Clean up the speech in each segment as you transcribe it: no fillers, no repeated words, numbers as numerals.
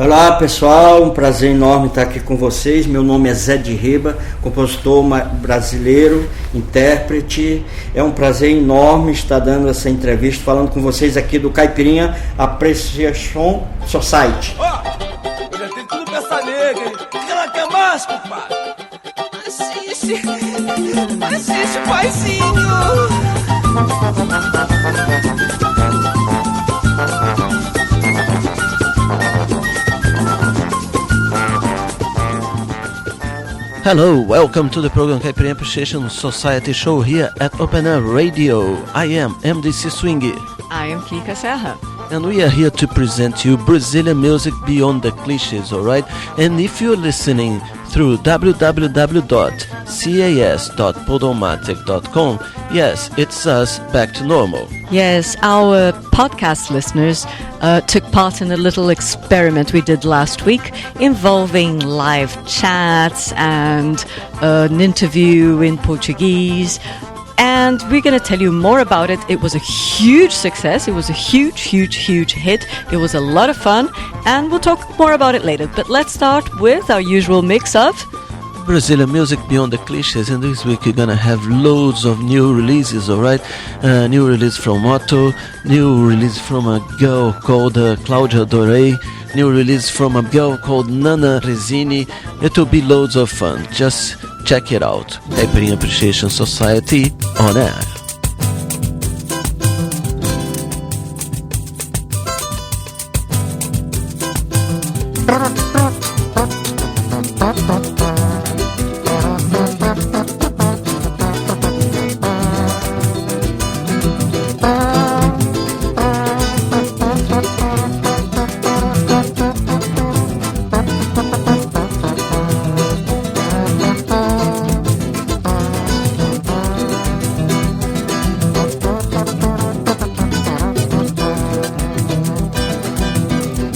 Olá pessoal, um prazer enorme estar aqui com vocês. Meu nome é Zé de Riba, compositor brasileiro, intérprete. É um prazer enorme estar dando essa entrevista, falando com vocês aqui do Caipirinha Appreciation Society. Eu já tenho tudo pra essa negra, hein? O que ela quer mais, compadre? Assiste, paizinho. Hello, welcome to the program Caipirinha Appreciation Society show here at Open Air Radio. I am MDC Swing. I am Kika Serra. And we are here to present you Brazilian music beyond the cliches, alright? And if you're listening through www.cas.podomatic.com, yes, it's us back to normal. Yes, our podcast listeners took part in a little experiment we did last week involving live chats and an interview in Portuguese. And we're going to tell you more about it. It was a huge success. It was a huge hit. It was a lot of fun. And we'll talk more about it later. But let's start with our usual mix of Brazilian music beyond the cliches, and this week we're gonna have loads of new releases, alright? New release from Otto, new release from a girl called Claudia Dorei, new release from a girl called Nana Resini. It will be loads of fun. Just check it out. Caipirinha Appreciation Society on air.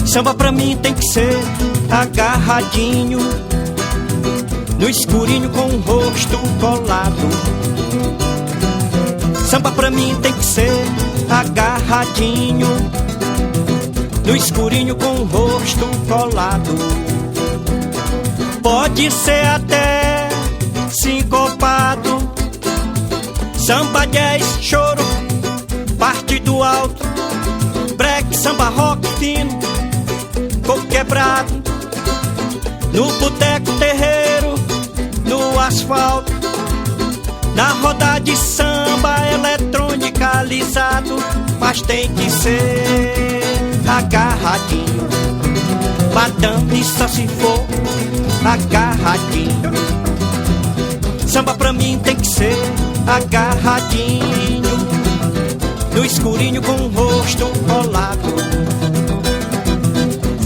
Samba pra mim tem que ser agarradinho, no escurinho com o rosto colado. Samba pra mim tem que ser agarradinho, no escurinho com o rosto colado. Pode ser até sincopado, samba, jazz, choro, parte do alto, break, samba, rock fino, coco quebrado, no boteco, terreiro, no asfalto, na roda de samba, eletronicalizado, mas tem que ser agarradinho, madame só se for agarradinho. Samba pra mim tem que ser agarradinho, no escurinho com o rosto colado.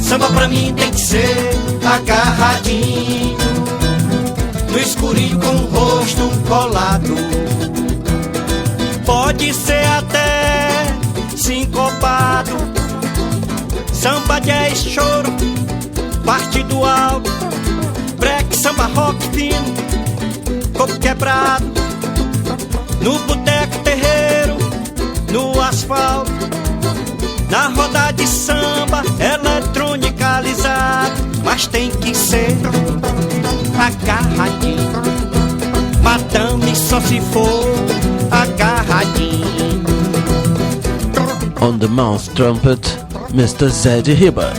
Samba pra mim tem que ser agarradinho, no escurinho com o rosto colado. Pode ser até sincopado, samba, jazz, choro, parte do alto, break, samba, rock fino, coco quebrado, no boteco, terreiro, no asfalto, na roda de samba, eletronicalizado, mas tem que ser agarradinho, madame só se for agarradinho. On the mouth trumpet, Mr. Zé de Riba.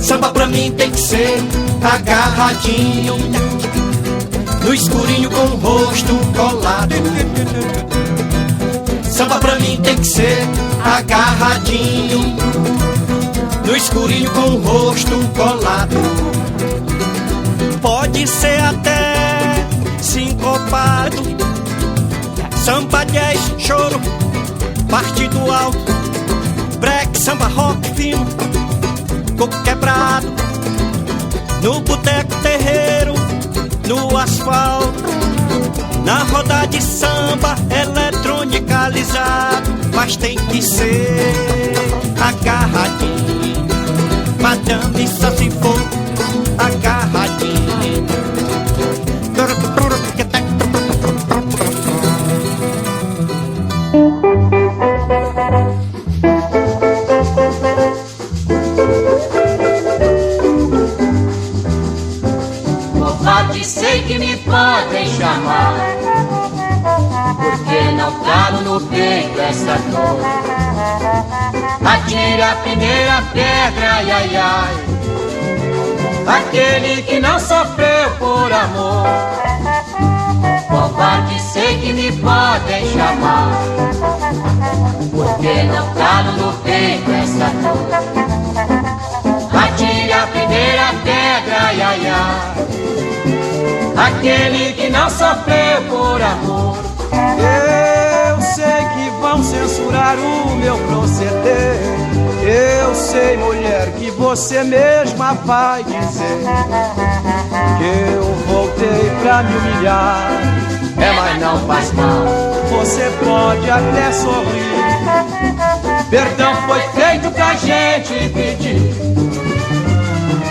Samba pra mim tem que ser agarradinho, no escurinho com o rosto colado. Samba pra mim tem que ser agarradinho, no escurinho com o rosto colado. Pode ser até sincopado, samba, jazz, choro, parte do alto, break, samba, rock fino, coco quebrado, no boteco, terreiro, no asfalto, na roda de samba, eletronicalizado, mas tem que ser agarradinho, madame só se for chamar, porque não calo no peito essa dor. Atire a primeira pedra, ai, ai, ai, aquele que não sofreu por amor. Covarde sei que me podem chamar, porque não calo no peito essa dor. Atire a primeira pedra, ai, ai, ai, aquele que não sofreu por amor. Eu sei que vão censurar o meu proceder. Eu sei, mulher, que você mesma vai dizer que eu voltei pra me humilhar. Mas não faz mal, Você pode até sorrir. Perdão foi feito pra gente pedir.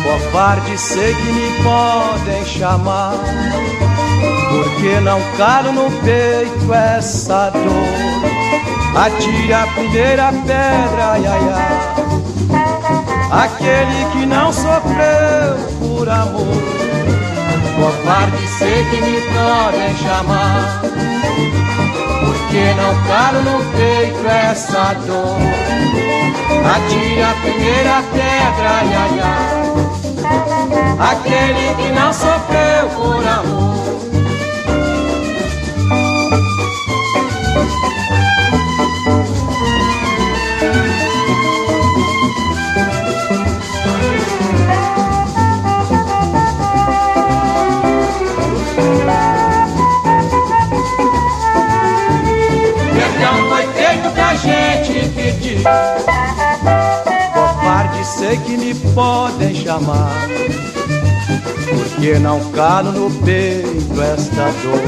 Covarde sei que me podem chamar, porque não calo no peito essa dor. Atire a primeira pedra, ai, ai, ai, aquele que não sofreu por amor. covarde sei que me podem chamar, porque não calo no peito essa dor. Atire a primeira pedra, ai, ai, ai, aquele que não sofreu por amor. Perdão foi feito pra gente pedir. Covarde sei que me podem chamar, porque não calo no peito esta dor.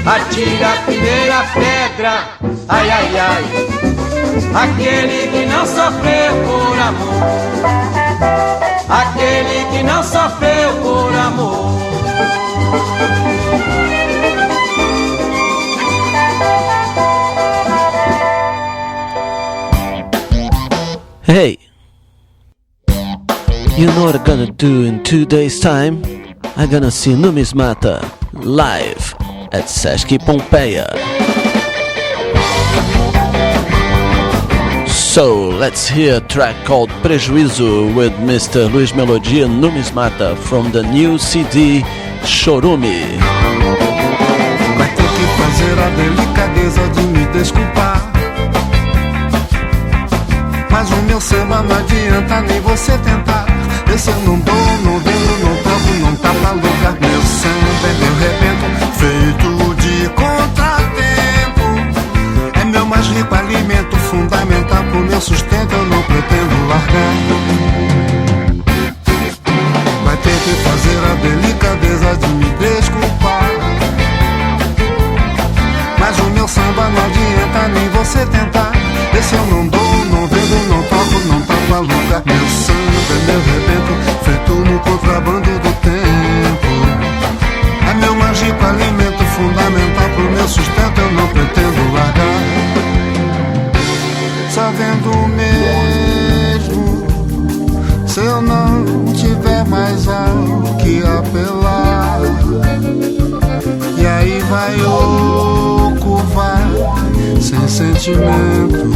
Atire a primeira pedra, ai, ai, ai, aquele que não sofreu por amor. Aquele que não sofreu por amor. Hey, you know what I'm gonna do in 2 days' time? I'm gonna see Numismata live at Sesc Pompeia. So let's hear a track called Prejuízo with Mr. Luiz Melodia Numismata from the new CD Chorume. Vai ter que fazer a delicadeza de me desculpar, mas o meu samba não adianta nem você tentar. Esse eu não dou, não vendo, não toco, não tá pra lugar. Meu samba é meu rebento, feito de contratempo. É meu mais rico alimento, fundamental pro meu sustento. Eu não pretendo largar. Vai ter que fazer a delicadeza de me desculpar, mas o meu samba não adianta nem você tentar. Esse eu não dou, não vendo, não toco, não tá pra lugar. Meu samba é meu rebento, feito no contrabando do tempo. É meu mágico alimento, fundamental pro meu sustento. Eu não pretendo largar, sabendo mesmo, se eu não tiver mais ao que apelar. E aí vai ocupar sem sentimento.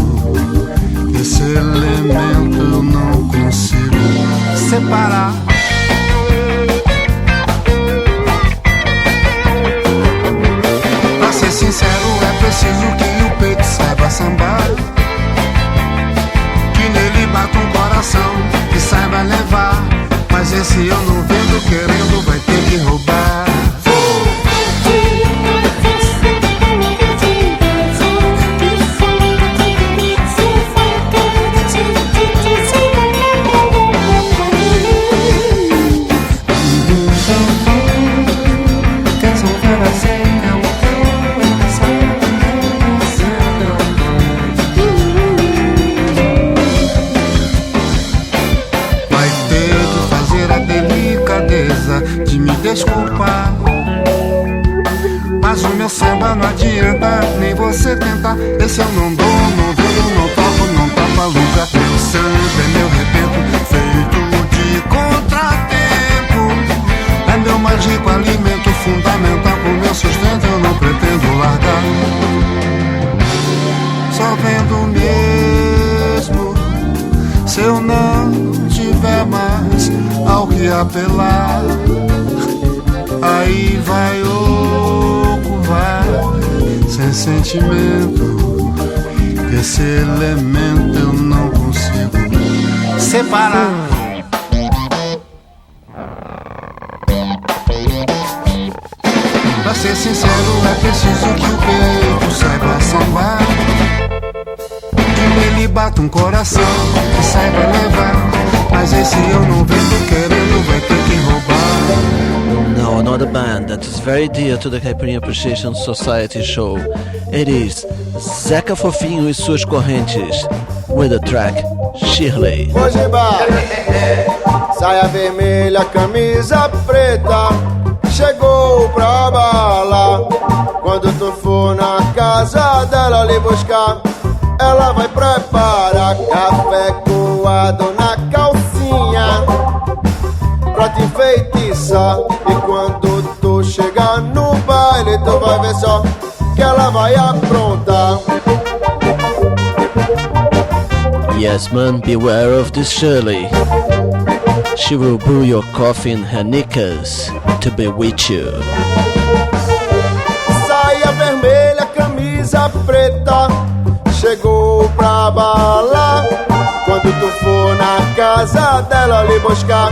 Esse elemento eu não consigo separar. Pra ser sincero, é preciso que o peito saiba sambar, que nele bata um coração que saiba levar. Mas esse eu não vendo, querendo, vai ter que roubar. De me desculpar, mas o meu samba não adianta nem você tentar. Esse eu não dou, não vendo, não toco, não tá pra lugar. Meu samba é meu rebento, feito de contratempo. É meu mais rico alimento, fundamental te apelar, aí vai louco, vai, sem sentimento. Esse elemento eu não consigo separar. Pra ser sincero, é preciso que o peito saiba sambar, que ele bata um coração que saiba levar. Mas esse eu não vendo querendo, vai ter que roubar. Now another band that is very dear to the Caipirinha Appreciation Society show. It is Zeca Fofinho e suas correntes, with the track Shirley. Mojibá, saia vermelha, camisa preta, chegou pra bala. Quando tu for na casa dela lhe buscar, ela vai preparar café coado na calcinha pra te enfeitiçar. E quando tu chegar no baile, tu vai ver só que ela vai aprontar. Yes, man, beware of this Shirley. She will brew your coffee in her knickers to bewitch you. Saia vermelha, camisa preta, chegou pra bala. Quando tu for na casa dela lhe buscar,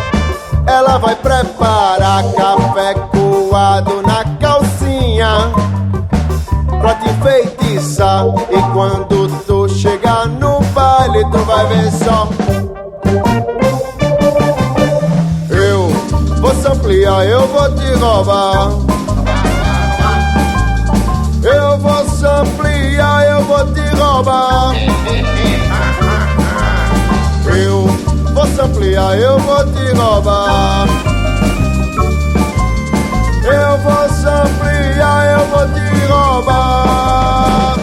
ela vai preparar café coado na calcinha pra te enfeitiçar. E quando tu chegar no baile, tu vai ver só. Eu vou samplear, eu vou te roubar. Eu vou samplear, eu vou te roubar. Eu vou samplear, eu vou te roubar. Eu vou samplear, eu vou te roubar.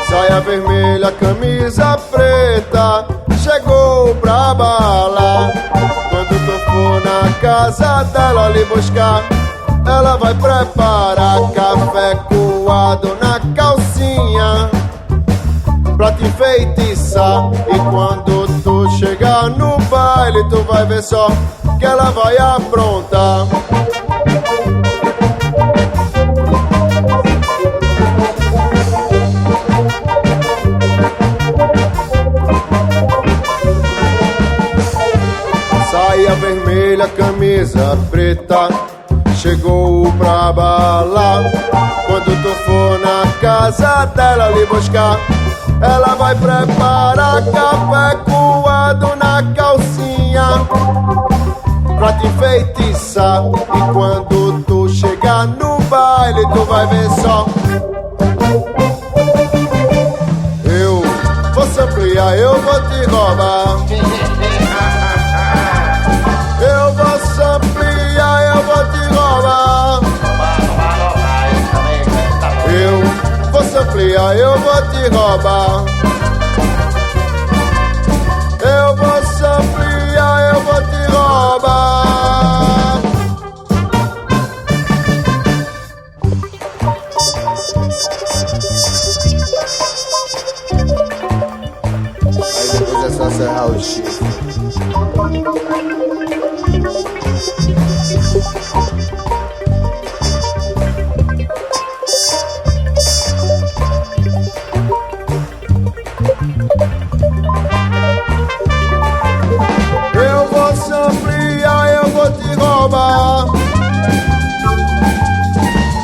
Saia vermelha, camisa preta, chegou pra bala. Quando tu for na casa dela lhe buscar, ela vai preparar café coado na calcinha pra te enfeitiçar. E quando tu chegar no baile, tu vai ver só que ela vai aprontar. Saia vermelha, camisa preta, chegou pra bala. Quando tu for na casa dela lhe buscar, ela vai preparar café coado na calcinha pra te enfeitiçar. E quando tu chegar no baile, tu vai ver só. Eu vou samplear, eu vou te roubar. Eu vou samplear, eu vou te roubar. Eu vou samplear, eu vou te roubar. Eu vou samplear, eu vou te roubar. Aí depois é só serrar o chifre. Eu vou samplear, eu vou te roubar.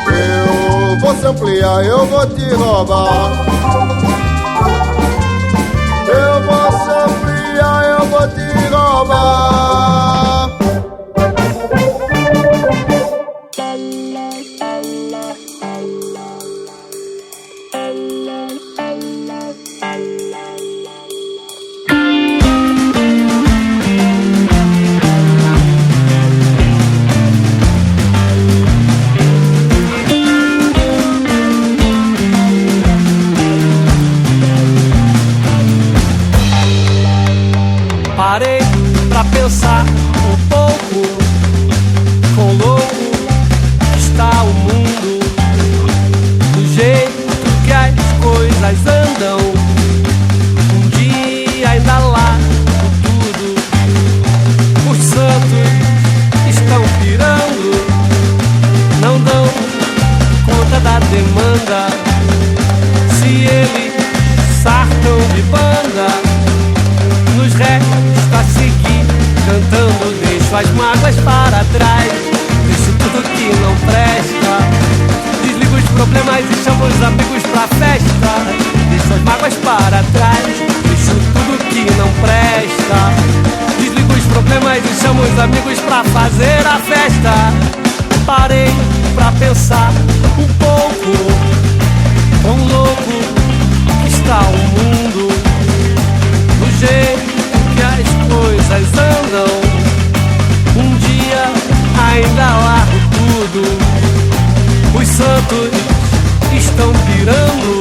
Eu vou samplear, eu vou te roubar. Eu vou samplear, eu vou te roubar. mágoas para trás, deixo tudo que não presta, desligo os problemas e chamo os amigos pra festa. Deixo as mágoas para trás, deixo tudo que não presta, desligo os problemas e chamo os amigos pra fazer a festa. Parei pra pensar um pouco, quão louco está o mundo, do jeito que as coisas andam. Um dia ainda largo tudo, os santos estão pirando,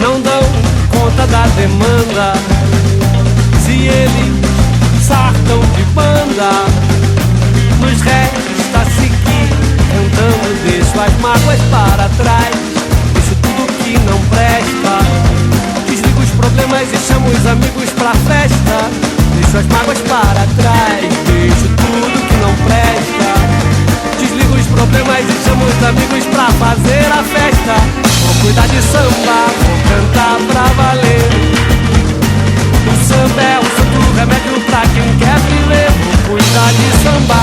não dão conta da demanda. Se eles sartam de banda, nos resta seguir cantando. Deixo as mágoas para trás, deixo tudo que não presta, desligo os problemas e chamo os amigos pra festa. Deixo as mágoas para trás, deixo tudo que não presta, desligo os problemas e chamo os amigos pra fazer a festa. Vou cuidar de samba, vou cantar pra valer. O samba é o santo remédio pra quem quer viver. Vou cuidar de samba,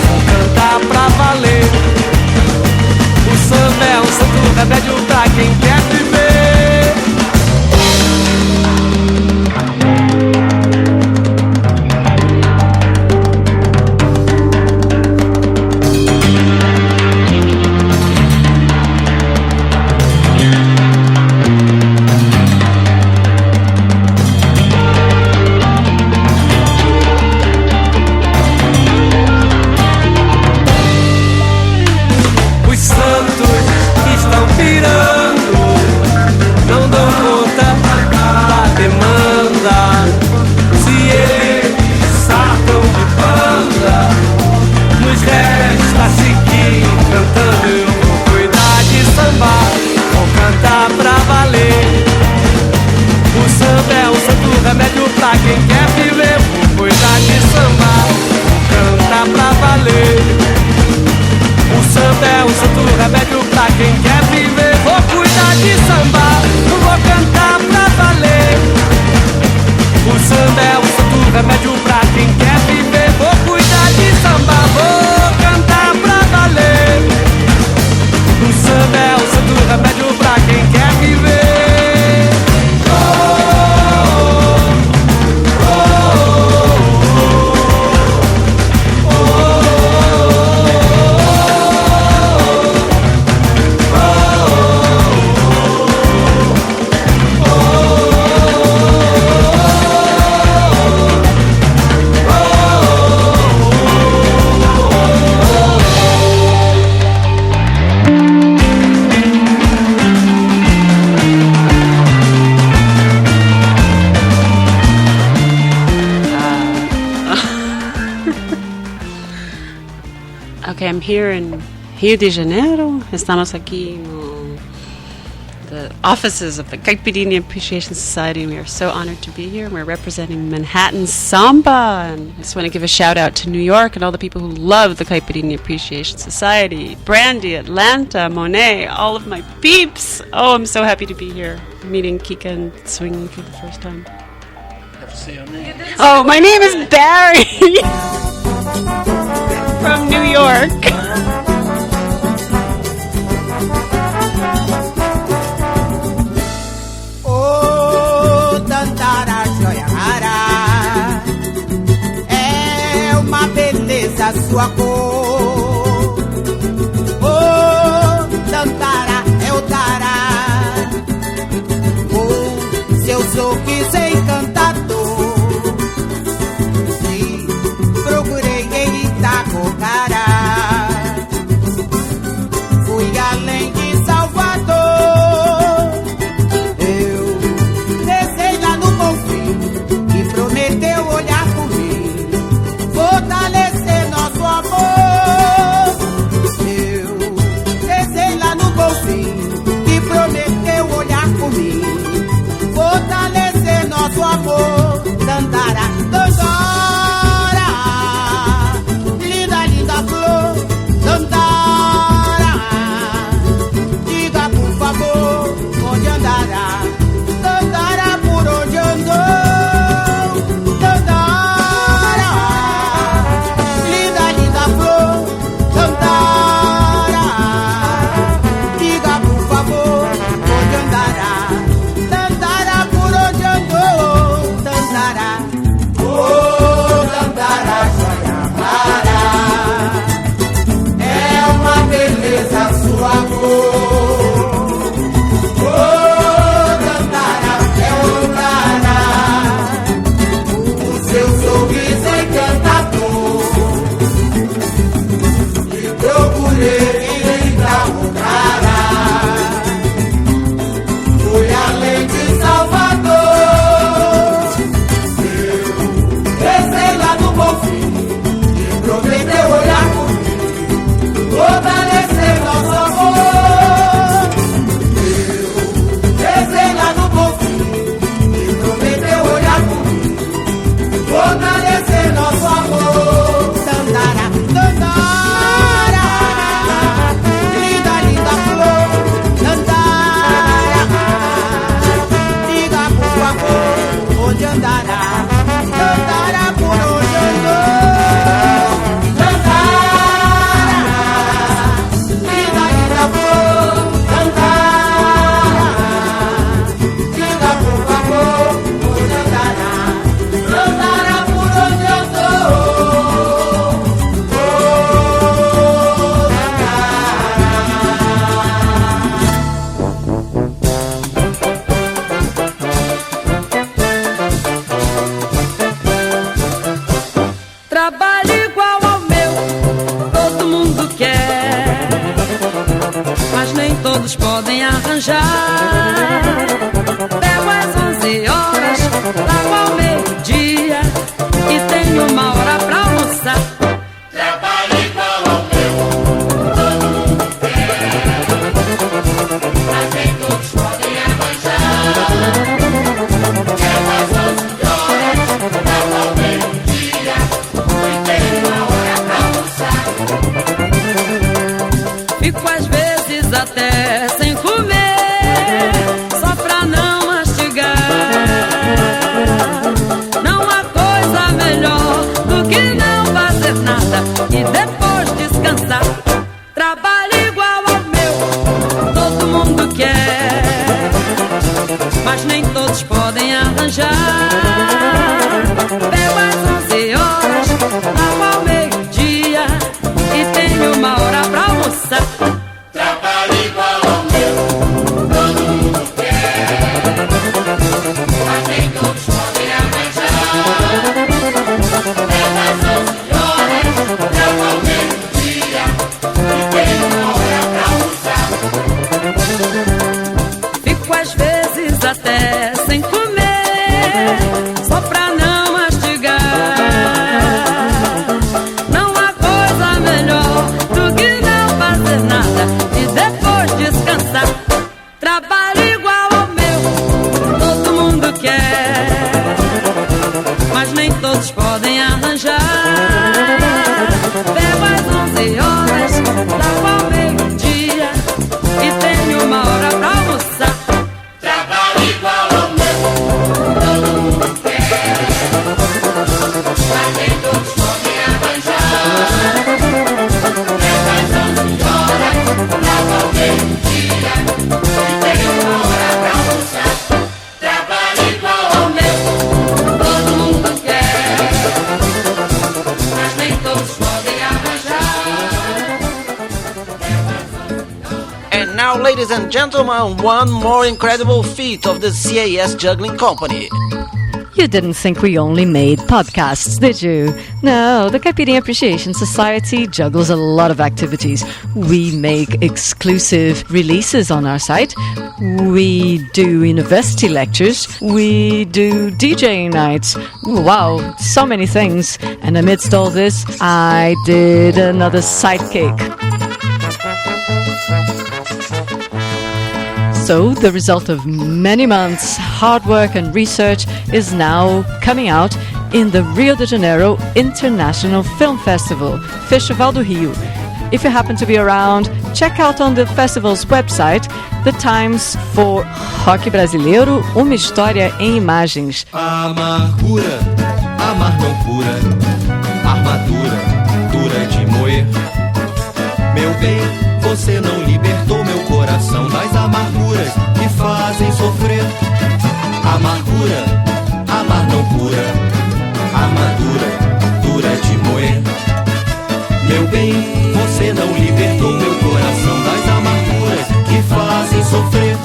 vou cantar pra valer. O samba é um santo remédio pra quem quer viver. Okay, I'm here in Rio de Janeiro. Estamos aqui no the offices of the Caipirinha Appreciation Society. We are so honored to be here. We're representing Manhattan Samba. And I just want to give a shout out to New York and all the people who love the Caipirinha Appreciation Society. Brandy, Atlanta, Monet, all of my peeps. Oh, I'm so happy to be here, meeting Kika and swinging for the first time. Have to say your name. Oh, my name is Barry from New York. Oh, Dandara joia rara, é uma beleza sua cor. Oh, Dandara é o Dará, o seu sorriso é encantador. Procurei em Itacocará, fui além de Salvador. Eu desci lá no Bonfim e prometeu olhar por mim, fortalecer nosso amor. Eu desci lá no Bonfim e prometeu olhar por mim, fortalecer nosso amor. trabalho igual ao meu, todo mundo quer, mas nem todos podem arranjar. Pego às 11 horas, largo ao meio-dia e tenho uma hora pra almoçar. Trabalho igual ao meu, todo mundo quer, mas nem todos podem arranjar. Pego às 11 horas, largo ao meio-dia e tenho uma hora pra almoçar. Fico às vezes até sem comer, só pra não mastigar. Não há coisa melhor do que não fazer nada e depois descansar. Trabalho igual ao meu, todo mundo quer, mas nem todos podem arranjar. Pego às 11 horas, largo ao meio-dia e tenho uma hora pra almoçar. Trabalho igual ao meu, todo mundo quer, mas nem todos podem arranjar. Pego às 11 horas, largo ao meio-dia e tenho uma hora pra almoçar. Fico às vezes até sem comer, só pra não mastigar. Não há coisa melhor do que não fazer nada e depois descansar. Trabalho igual ao meu, todo mundo quer, mas nem todos podem arranjar. Pego às 11 horas, largo ao meio-dia e tenho uma hora pra almoçar. Trabalho igual ao meu, todo mundo quer, mas nem todos podem arranjar. Pego às 11 horas, largo ao meio-dia e tenho uma hora pra almoçar. Trabalho igual ao meu, Todo mundo quer, mas nem todos podem arranjar. And now, ladies and gentlemen, one more incredible feat of the CAS Juggling Company. You didn't think we only made podcasts, did you? No, the Caipirinha Appreciation Society juggles a lot of activities. We make exclusive releases on our site. We do university lectures. We do DJ nights. Wow, so many things. And amidst all this, I did another sidekick. So, the result of many months' hard work and research is now coming out in the Rio de Janeiro International Film Festival, Festival do Rio. If you happen to be around, check out on the festival's website the times for Rock Brasileiro, uma história em imagens. Amargura, amar não cura, armadura, dura de moer. Meu bem, você não libertou meu coração das amarguras que fazem sofrer. Amargura, amar não cura, armadura, dura de moer. Meu bem, você não libertou meu coração das amarguras que fazem sofrer.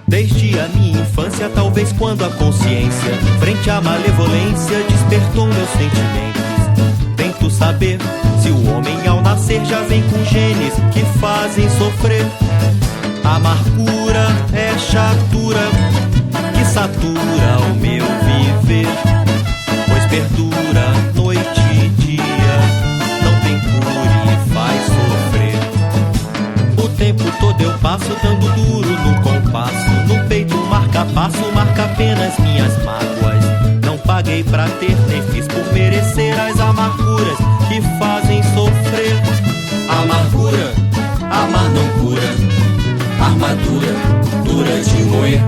Desde a minha infância, talvez quando a consciência, frente à malevolência, despertou meus sentimentos. Tento saber se o homem ao nascer já vem com genes que fazem sofrer. Amargura é chatura que satura o meu viver, pois perdura noite e dia, não tem cura e faz sofrer. O tempo todo eu passo dando duro no compasso, no peito marca passo, marca apenas minhas mágoas. Não paguei pra ter, nem fiz por merecer as amarguras que fazem sofrer. Amargura, amar não cura, armadura, dura de moer.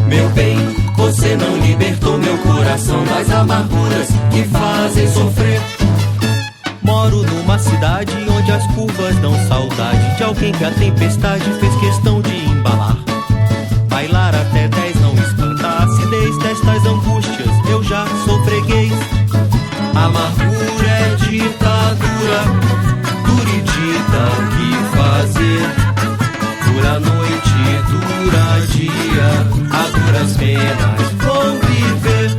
Meu bem, você não libertou meu coração das amarguras que fazem sofrer. Moro numa cidade onde as curvas dão saudade de alguém que a tempestade fez questão de embalar. Bailar até 10 não espanta a acidez destas angústias, eu já sou freguês. Amargura é ditadura, dura e dita o que fazer. Dura noite, dura dia, a duras penas vou viver.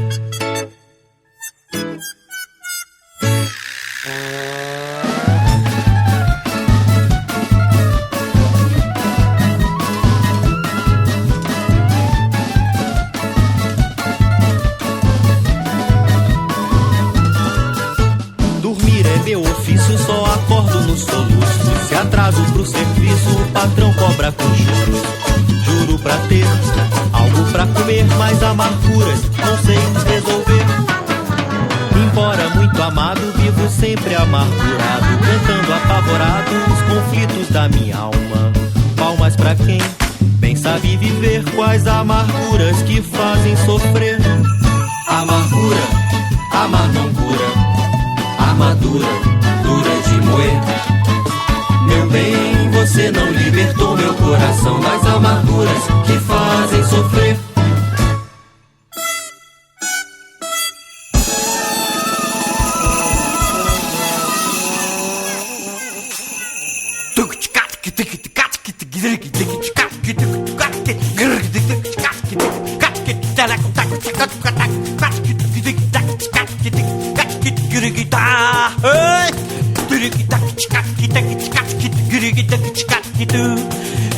Dormir é meu ofício, só acordo no soluço. Se atraso pro serviço, o patrão cobra com juros. Juro pra ter algo pra comer, mas amarguras não sei resolver. Embora muito amado, vivo sempre amargurado, cantando apavorado os conflitos da minha alma. Palmas pra quem bem sabe viver, quais amarguras que fazem sofrer. Amargura, amar não cura. Armadura, dura de moer. Meu bem, você não libertou meu coração das amarguras que fazem sofrer.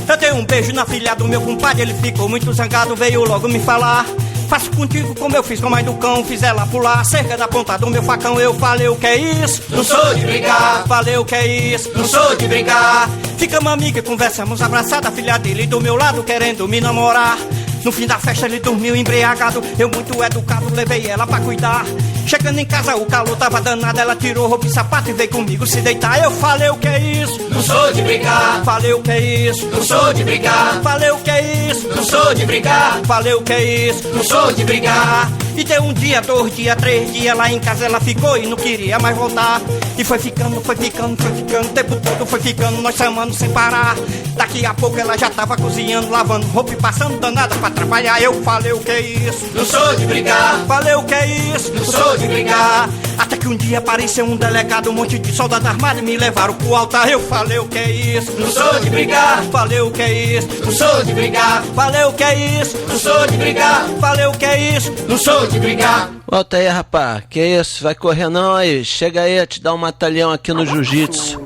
Eu dei um beijo na filha do meu compadre, ele ficou muito zangado, veio logo me falar. Faço contigo como eu fiz com a mãe do cão, fiz ela pular cerca da ponta do meu facão. Eu falei, o que é isso? Não sou de brigar. Falei, o que é isso? Não sou de brigar. Ficamos amiga e conversamos abraçada, a filha dele do meu lado querendo me namorar. No fim da festa ele dormiu embriagado, eu muito educado levei ela pra cuidar. Chegando em casa o calor tava danado, ela tirou roupa e sapato e veio comigo se deitar. Eu falei, o que é isso? Não sou de brigar. Falei, o que é isso? Não sou de brigar. Falei, o que é isso? Não sou de brigar. Falei, o que é isso? Não sou de brigar. E deu um dia, 2 dias, 3 dias, lá em casa ela ficou e não queria mais voltar. E foi ficando, o tempo todo foi ficando, nós chamando sem parar. Daqui a pouco ela já tava cozinhando, lavando roupa e passando danada pra trabalhar. Eu falei, o que é isso? Não sou de brigar. Falei, o que é isso? Não sou de brigar. Até que um dia apareceu um delegado, um monte de soldado armado e me levaram pro altar. Eu falei, o que é isso? Não sou de brigar. Falei, o que é isso? Não sou de brigar. Falei, o que é isso? Não sou de brigar. Falei, o que é isso? Não sou de brigar. Volta aí, rapá. Que isso? Vai correr não aí. Chega aí, te dá um matalhão aqui no jiu-jitsu.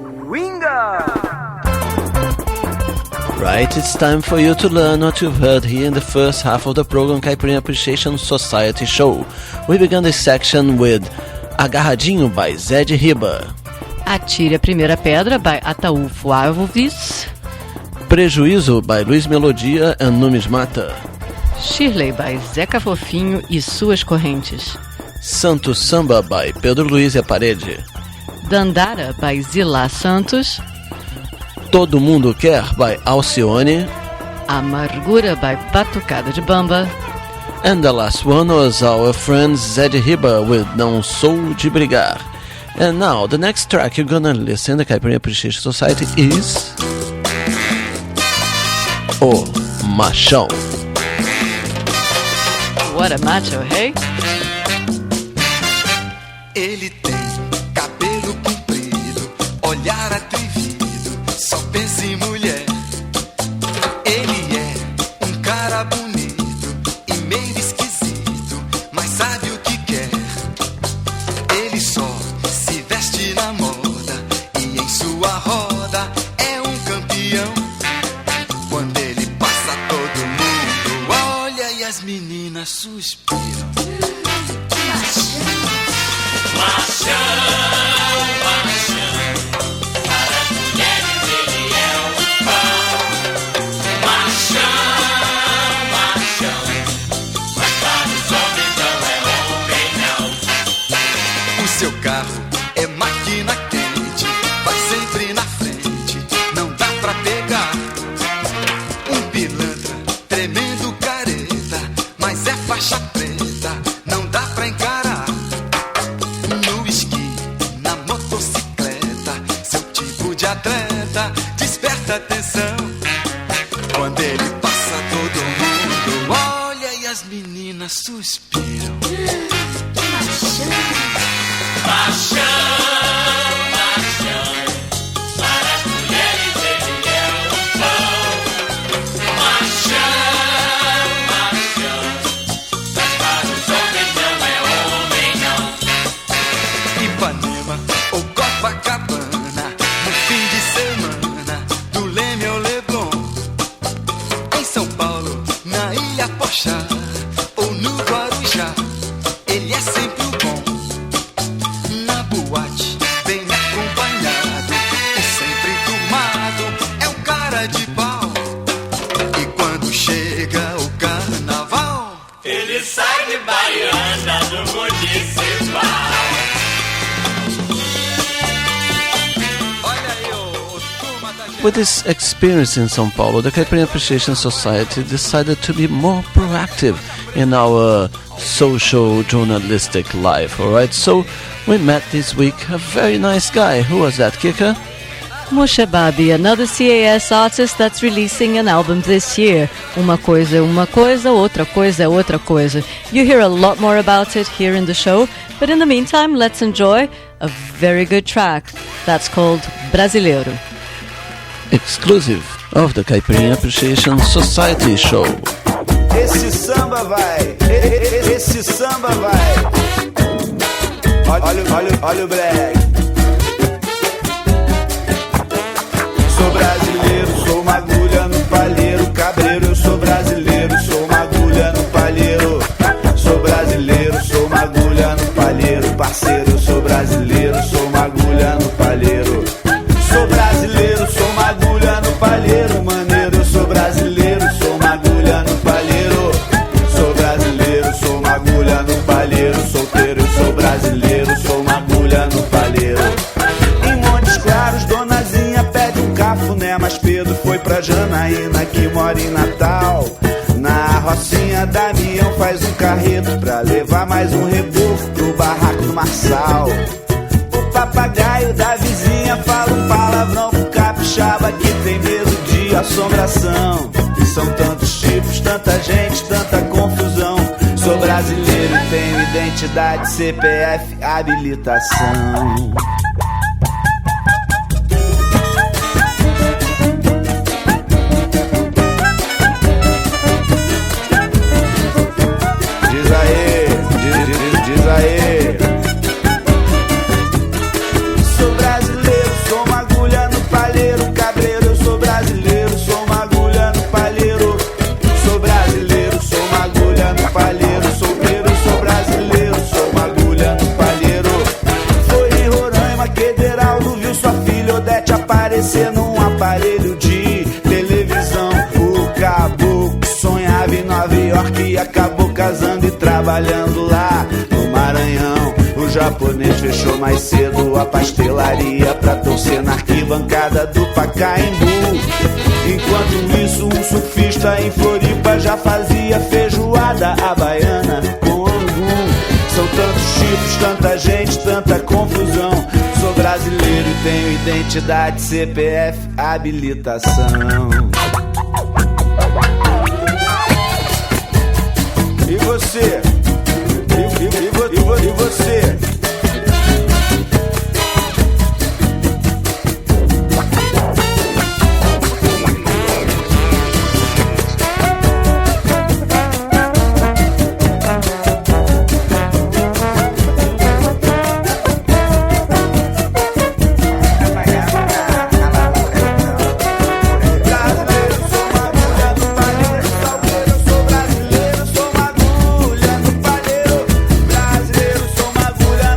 Right, it's time for you to learn what you've heard here in the first half of the program Caipirinha Appreciation Society Show. We began this section with Agarradinho by Zé de Riba. Atire a Primeira Pedra by Ataúfo Alves. Prejuízo by Luiz Melodia and Numismata. Shirley by Zeca Fofinho e Suas Correntes. Santo Samba by Pedro Luiz e a Parede. Dandara by Zilá Santos. Todo Mundo Quer by Alcione. Amargura by Batucada de Bamba. And the last one was our friend Zé de Riba with Não Sou de Brigar. And now the next track you're gonna listen to Caipirinha Appreciation Society is O Machão. What a macho, hey? Ele tem cabelo comprido, olhar atrevido, só pensa em mulher. Ele é um cara bonito e meio esquisito, mas sabe o que quer. Ele só se veste na moda e em sua roda é um campeão. Quando ele passa todo mundo olha e as meninas suspiram. Seu carro é máquina quente, vai sempre na frente, não dá pra pegar. Um pilantra, tremendo careta, mas é faixa preta, não dá pra encarar. No esqui, na motocicleta, seu tipo de atleta desperta atenção. Quando ele passa todo mundo olha e as meninas suspiram. Machão, machão, para as mulheres ele é um pão. Machão, machão, mas para os homens não é homem não. Ipanema ou Copacabana, no fim de semana, do Leme ao Leblon. Em São Paulo, na Ilha Pochá, ou no Guarujá, ele é sempre o bom. Na boate, bem acompanhado, é sempre turmado, é um cara de pau. E quando chega o carnaval, ele sai de baiana do municipal. With this experience in São Paulo, the Caipirinha Appreciation Society decided to be more proactive in our social journalistic life, alright? So we met this week a very nice guy. Who was that, Kika? Moshe Babi, another CAS artist that's releasing an album this year. Uma coisa, outra coisa. You hear a lot more about it here in the show, but in the meantime, let's enjoy a very good track that's called Brasileiro. Exclusive of the Caipirinha Appreciation Society show. Esse samba vai, esse samba vai. Olha o black. Sou brasileiro, sou uma agulha no palheiro. Cabreiro, eu sou brasileiro, sou uma agulha no palheiro. Sou brasileiro, sou uma agulha no palheiro. Parceiro, eu sou brasileiro, sou uma agulha no palheiro. Sou brasileiro, sou uma agulha no palheiro. Maneiro, eu sou brasileiro, sou uma agulha no palheiro. Sou brasileiro, sou uma agulha no palheiro. Solteiro, eu sou brasileiro, sou uma agulha no palheiro. Em Montes Claros, Donazinha pede um cafuné, mas Pedro foi pra Janaína que mora em Natal. Na Rocinha, Damião faz um carreto pra levar mais um reboco pro barraco do Marçal. O papagaio da vizinha fala um palavrão pro capixaba que tem medo de assombração. E são tantos tipos, tanta gente, tanta confusão. Sou brasileiro e tenho identidade, CPF, habilitação. Diz aí. Sou brasileiro, sou uma agulha no palheiro. Cabreiro, eu sou brasileiro, sou uma agulha no palheiro. Sou brasileiro, sou uma agulha no palheiro. Solteiro, eu sou brasileiro, sou uma agulha no palheiro. Foi em Roraima que Ederaldo viu sua filha Odete aparecer num aparelho de televisão. O caboclo sonhava em Nova York e acabou casando e trabalhando lá no Maranhão. O japonês fechou mais cedo a pastelaria pra torcer na arquibancada do Pacaembu. Enquanto isso, um surfista em Floripa já fazia feijoada à baiana com angu. São tantos tipos, tanta gente, tanta confusão. Sou brasileiro e tenho identidade, CPF, habilitação. E você? E você? Agulha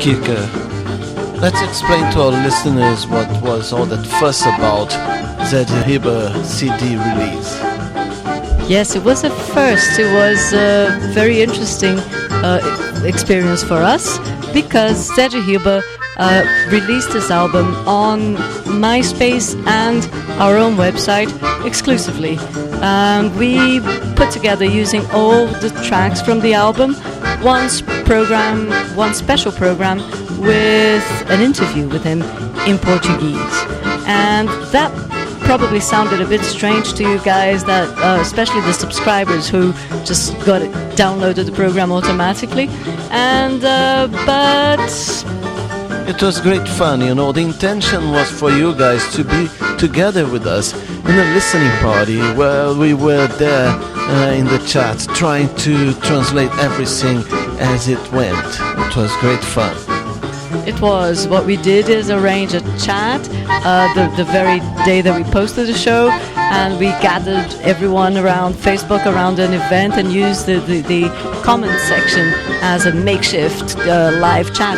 Kirke, let's explain to our listeners what was all that fuss about Zed Hiba CD release. Yes, it was a first. It was a very interesting experience for us because Serge Hiba released his album on MySpace and our own website exclusively. And we put together, using all the tracks from the album, one special program with an interview with him in Portuguese. And that probably sounded a bit strange to you guys, that especially the subscribers who just downloaded the program automatically. And but it was great fun, you know. The intention was for you guys to be together with us in a listening party where we were there in the chat trying to translate everything as it went. It was great fun. It was. What we did is arrange a chat the very day that we posted the show, and we gathered everyone around Facebook around an event and used the comment section as a makeshift live chat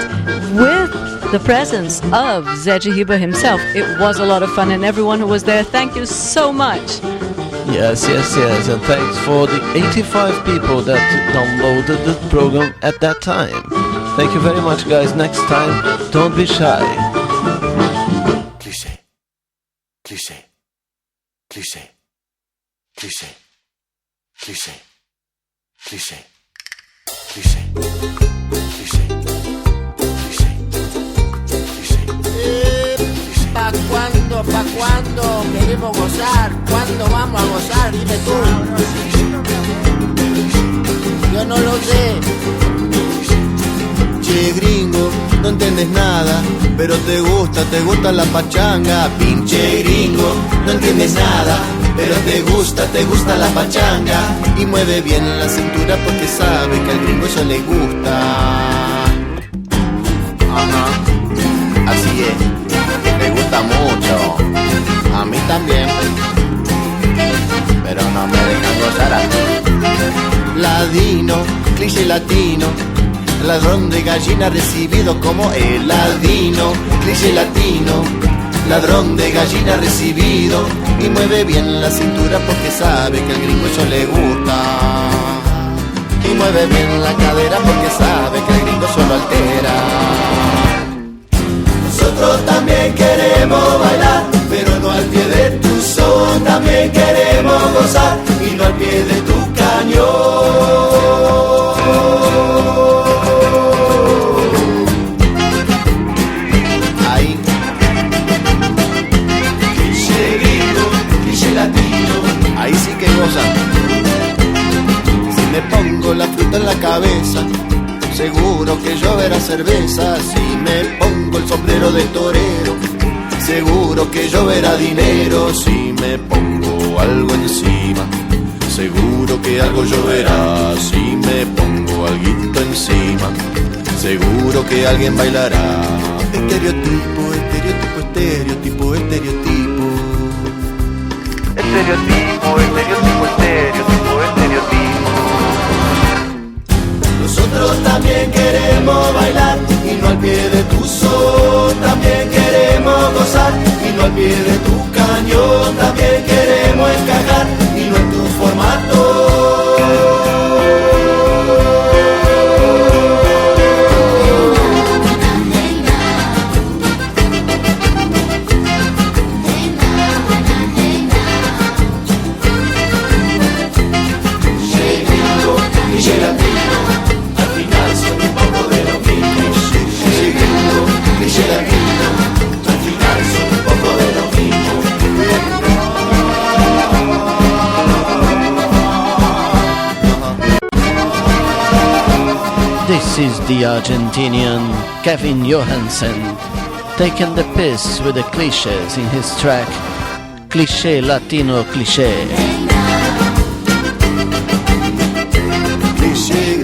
with the presence of Serge Hiba himself. It was a lot of fun, and everyone who was there, thank you so much. Yes, and thanks for the 85 people that downloaded the program at that time. Thank you very much, guys. Next time, don't be shy. Cliché, cliché, cliché, cliché, cliché, cliché, cliché, cliché, cliché, cliché. ¿Pa' cuándo queremos gozar? ¿Cuándo vamos a gozar? Dime tú. Yo no lo sé. Che gringo, no entiendes nada, pero te gusta la pachanga. Pinche gringo, no entiendes nada, pero te gusta la pachanga. Y mueve bien la cintura porque sabe que al gringo eso le gusta. Ajá, así es, le gusta mucho. A mí también, pero no me dejan gozar a mí. Ladino, cliché latino, ladrón de gallina recibido como el ladino, cliché latino, ladrón de gallina recibido. Y mueve bien la cintura porque sabe que al gringo eso le gusta. Y mueve bien la cadera porque sabe que el gringo solo altera. Nosotros también queremos bailar, pero no al pie de tu son. También queremos gozar y no al pie de tu cañón. Ahí sí que gozan. Si me pongo la fruta en la cabeza, seguro que lloverá cerveza. Si me pongo el sombrero de torero, seguro que lloverá dinero. Si me pongo algo encima, seguro que algo lloverá. Si me pongo alguito encima, seguro que alguien bailará. Estereotipo, estereotipo, estereotipo, estereotipo. Estereotipo, estereotipo, estereotipo, estereotipo. Nosotros también queremos bailar y no al pie de tu son. También queremos gozar y no al pie de tu cañón. También queremos encajar y no en tu formato. This is the Argentinian Kevin Johansen taking the piss with the clichés in his track Cliché Latino Cliché. Cliché,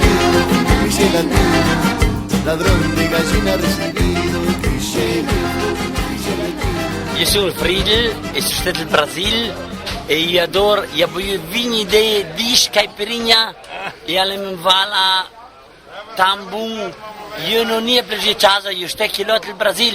cliché latino, ladrón de gallina recibido. Cliché, cliché latino. Eu sou o Friedel, estou do Brasil e adoro vinho de caipirinha e ela me fala tambum io non ia per casa, io stecchi lot il Brasil.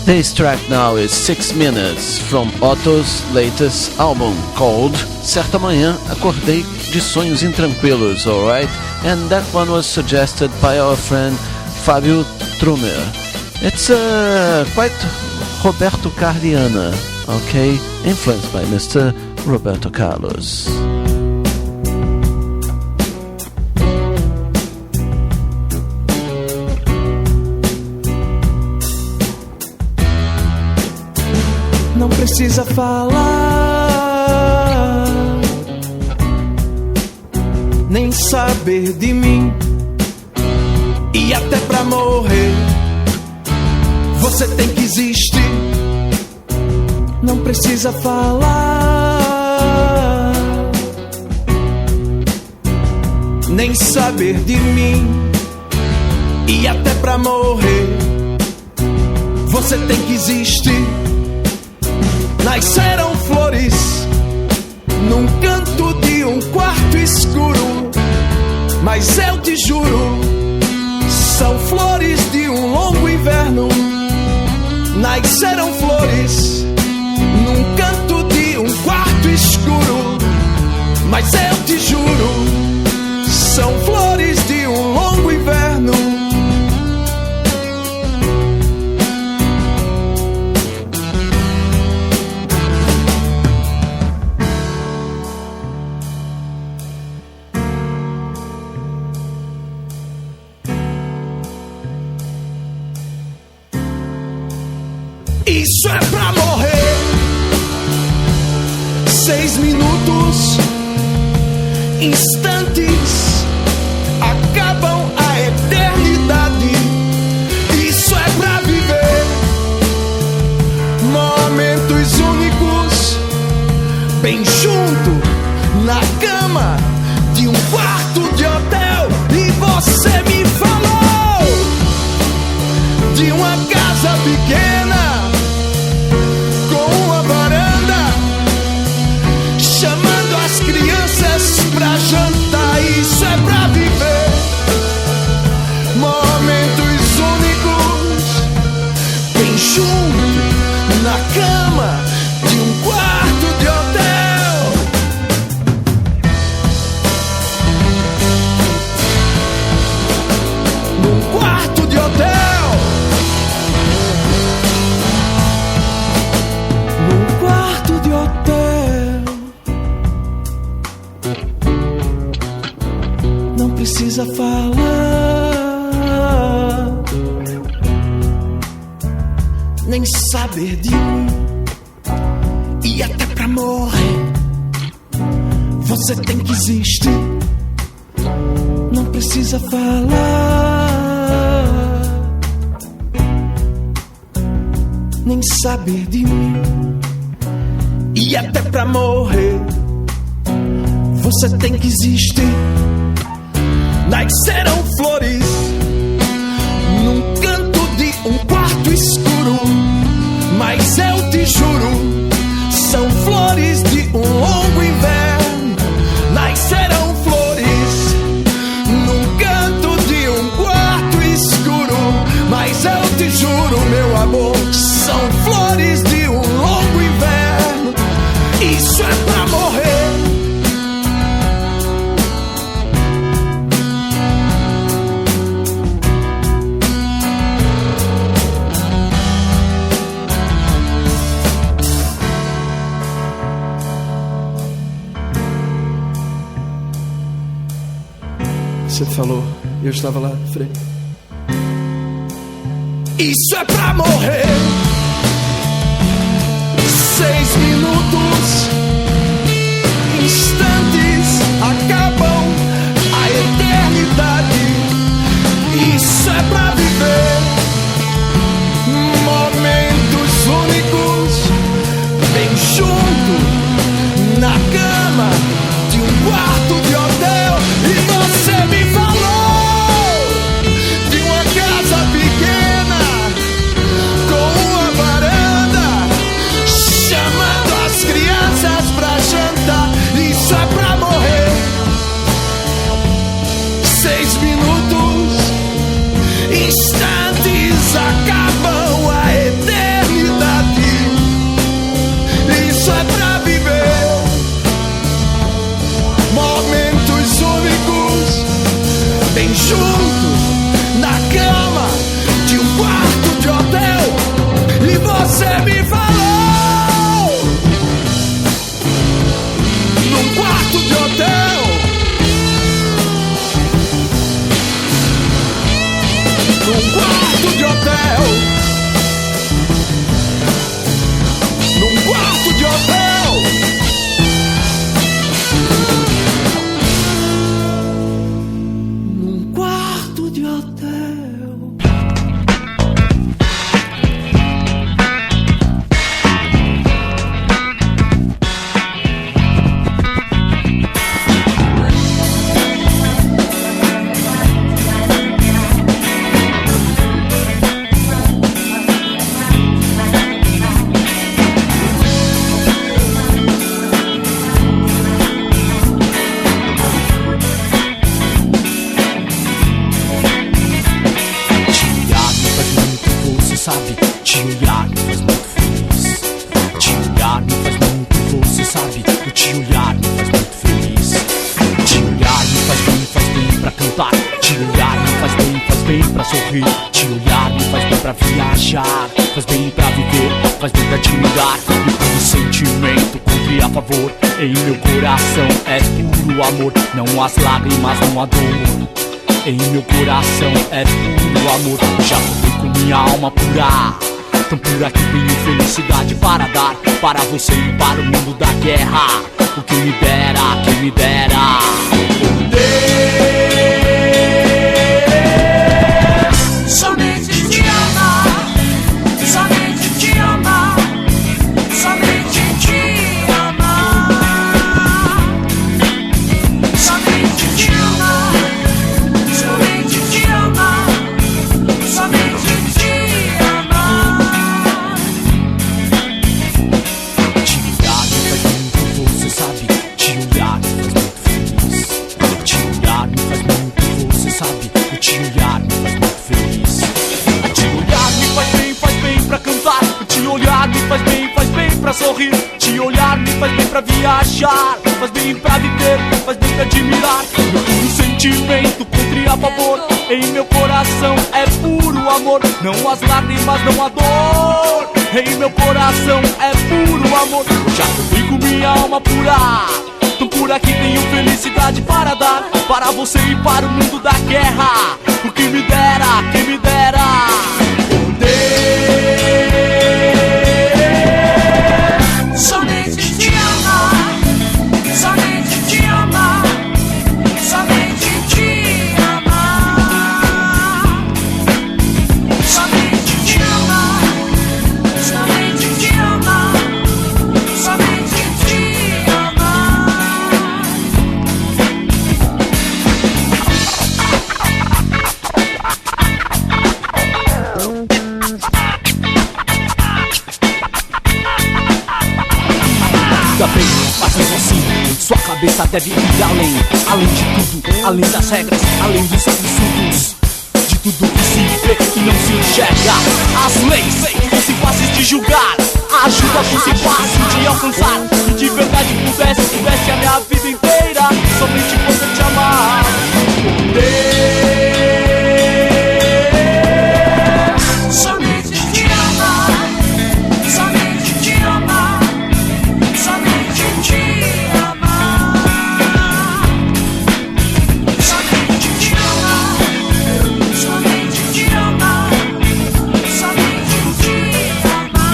This track now is 6 minutes from Otto's latest album called Certa Manhã Acordei de Sonhos Intranquilos, alright? And that one was suggested by our friend Fábio Trumer. It's quite Roberto Carliana, okay? Influenced by Mr. Roberto Carlos. Não precisa falar, nem saber de mim. E até pra morrer, você tem que existir. Não precisa falar, nem saber de mim. E até pra morrer, você tem que existir. Nasceram flores num canto de um quarto escuro, mas eu te juro, são flores de um longo inverno. Nasceram flores num canto de um quarto escuro, mas eu te juro, são flores de um longo inverno. Isso é pra morrer. 6 minutos, instantes, acabam a eternidade. Isso é pra viver momentos únicos, bem junto, na cama de um quarto de hotel. E você me falou de uma casa pequena, chamando as crianças pra jantar. Isso é pra viver momentos únicos, bem junto, na cama de um quarto de hotel. Num quarto de hotel. Num quarto de hotel. Precisa falar, nem saber de mim. E até pra morrer, você tem que existir. Não precisa falar, nem saber de mim. E até pra morrer, você tem que existir. Nasceram flores num canto de um quarto escuro, mas eu te juro, são flores de um longo inverno. Nasceram flores num canto de um quarto escuro, mas eu te juro, meu amor, são flores de um longo inverno. Isso é pra morrer. Você falou, eu estava lá, falei, isso é pra morrer. 6 minutos, instantes, acabam a eternidade. Isso é pra viver momentos únicos, bem junto, na cama de um quarto de hotel. E você me falou de uma casa pequena com uma faz bem pra viver, faz bem pra admirar. E o sentimento contra e a favor, em meu coração é puro amor. Não as lágrimas, não a dor. Em meu coração é puro amor. Já fui com minha alma pura, tão pura que tenho felicidade para dar, para você e para o mundo da guerra. O que me dera, quem me dera somente te amar, somente te amar, somente te amar, somente te amar, somente te amar, somente te amar. Te olhar me faz muito, você sabe. Te olhar me faz muito feliz. Te olhar me faz muito, você sabe. O te olhar me faz muito feliz. Te olhar me faz bem pra cantar. O te olhar me faz bem pra sorrir. Te olhar me faz bem pra viajar. Faz bem pra viver, faz bem pra admirar. O sentimento contra e a favor, em meu coração é puro amor. Não as lágrimas, não a dor. Em meu coração é puro amor. Já fui com minha alma pura, tão pura que tenho felicidade para dar, para você e para o mundo da guerra. O que me dera, quem me dera somente te amar, somente te amar, somente te amar, somente te amar, somente te amar, somente te amar. Ainda bem, mas mesmo assim, sua cabeça deve ir além. Além de tudo, além das regras, além dos absurdos, de tudo que se vê e não se enxerga. As leis fossem fáceis de julgar, a ajuda fosse fácil de alcançar. E de verdade tivesse a minha vida inteira somente poder te amar. Somente te amar, somente te amar, somente te amar, somente te amar, somente te amar, somente te amar.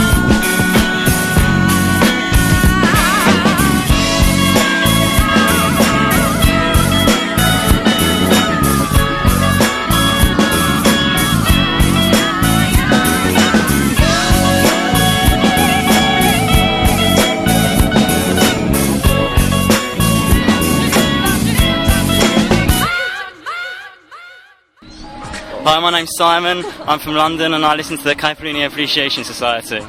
Hi, my name's Simon. I'm from London and I listen to the Caipirinha Appreciation Society.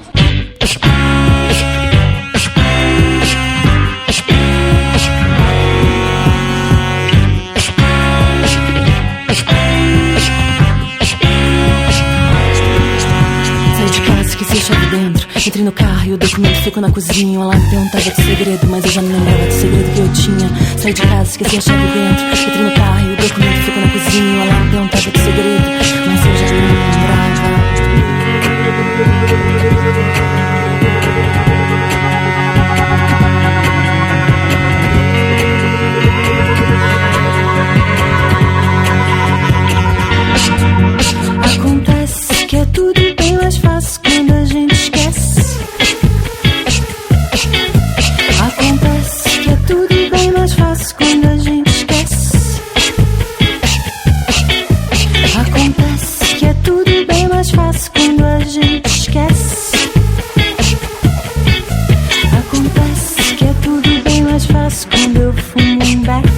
Saí de casa, esqueci a chave dentro. Entrei no carro e o documento ficou na cozinha. Ela me perguntava do segredo, mas eu já não lembrava do segredo que eu tinha. Saí de casa, esqueci a chave dentro. Entrei no carro e o documento ficou na cozinha. Ela me perguntava do segredo, mas eu já não lembrava. Acontece que é tudo bem mais fácil quando a gente esquece. Acontece que é tudo bem mais fácil quando a gente esquece. Acontece que é tudo bem mais fácil quando a gente esquece. Acontece que é tudo bem mais fácil quando eu fumo um beck.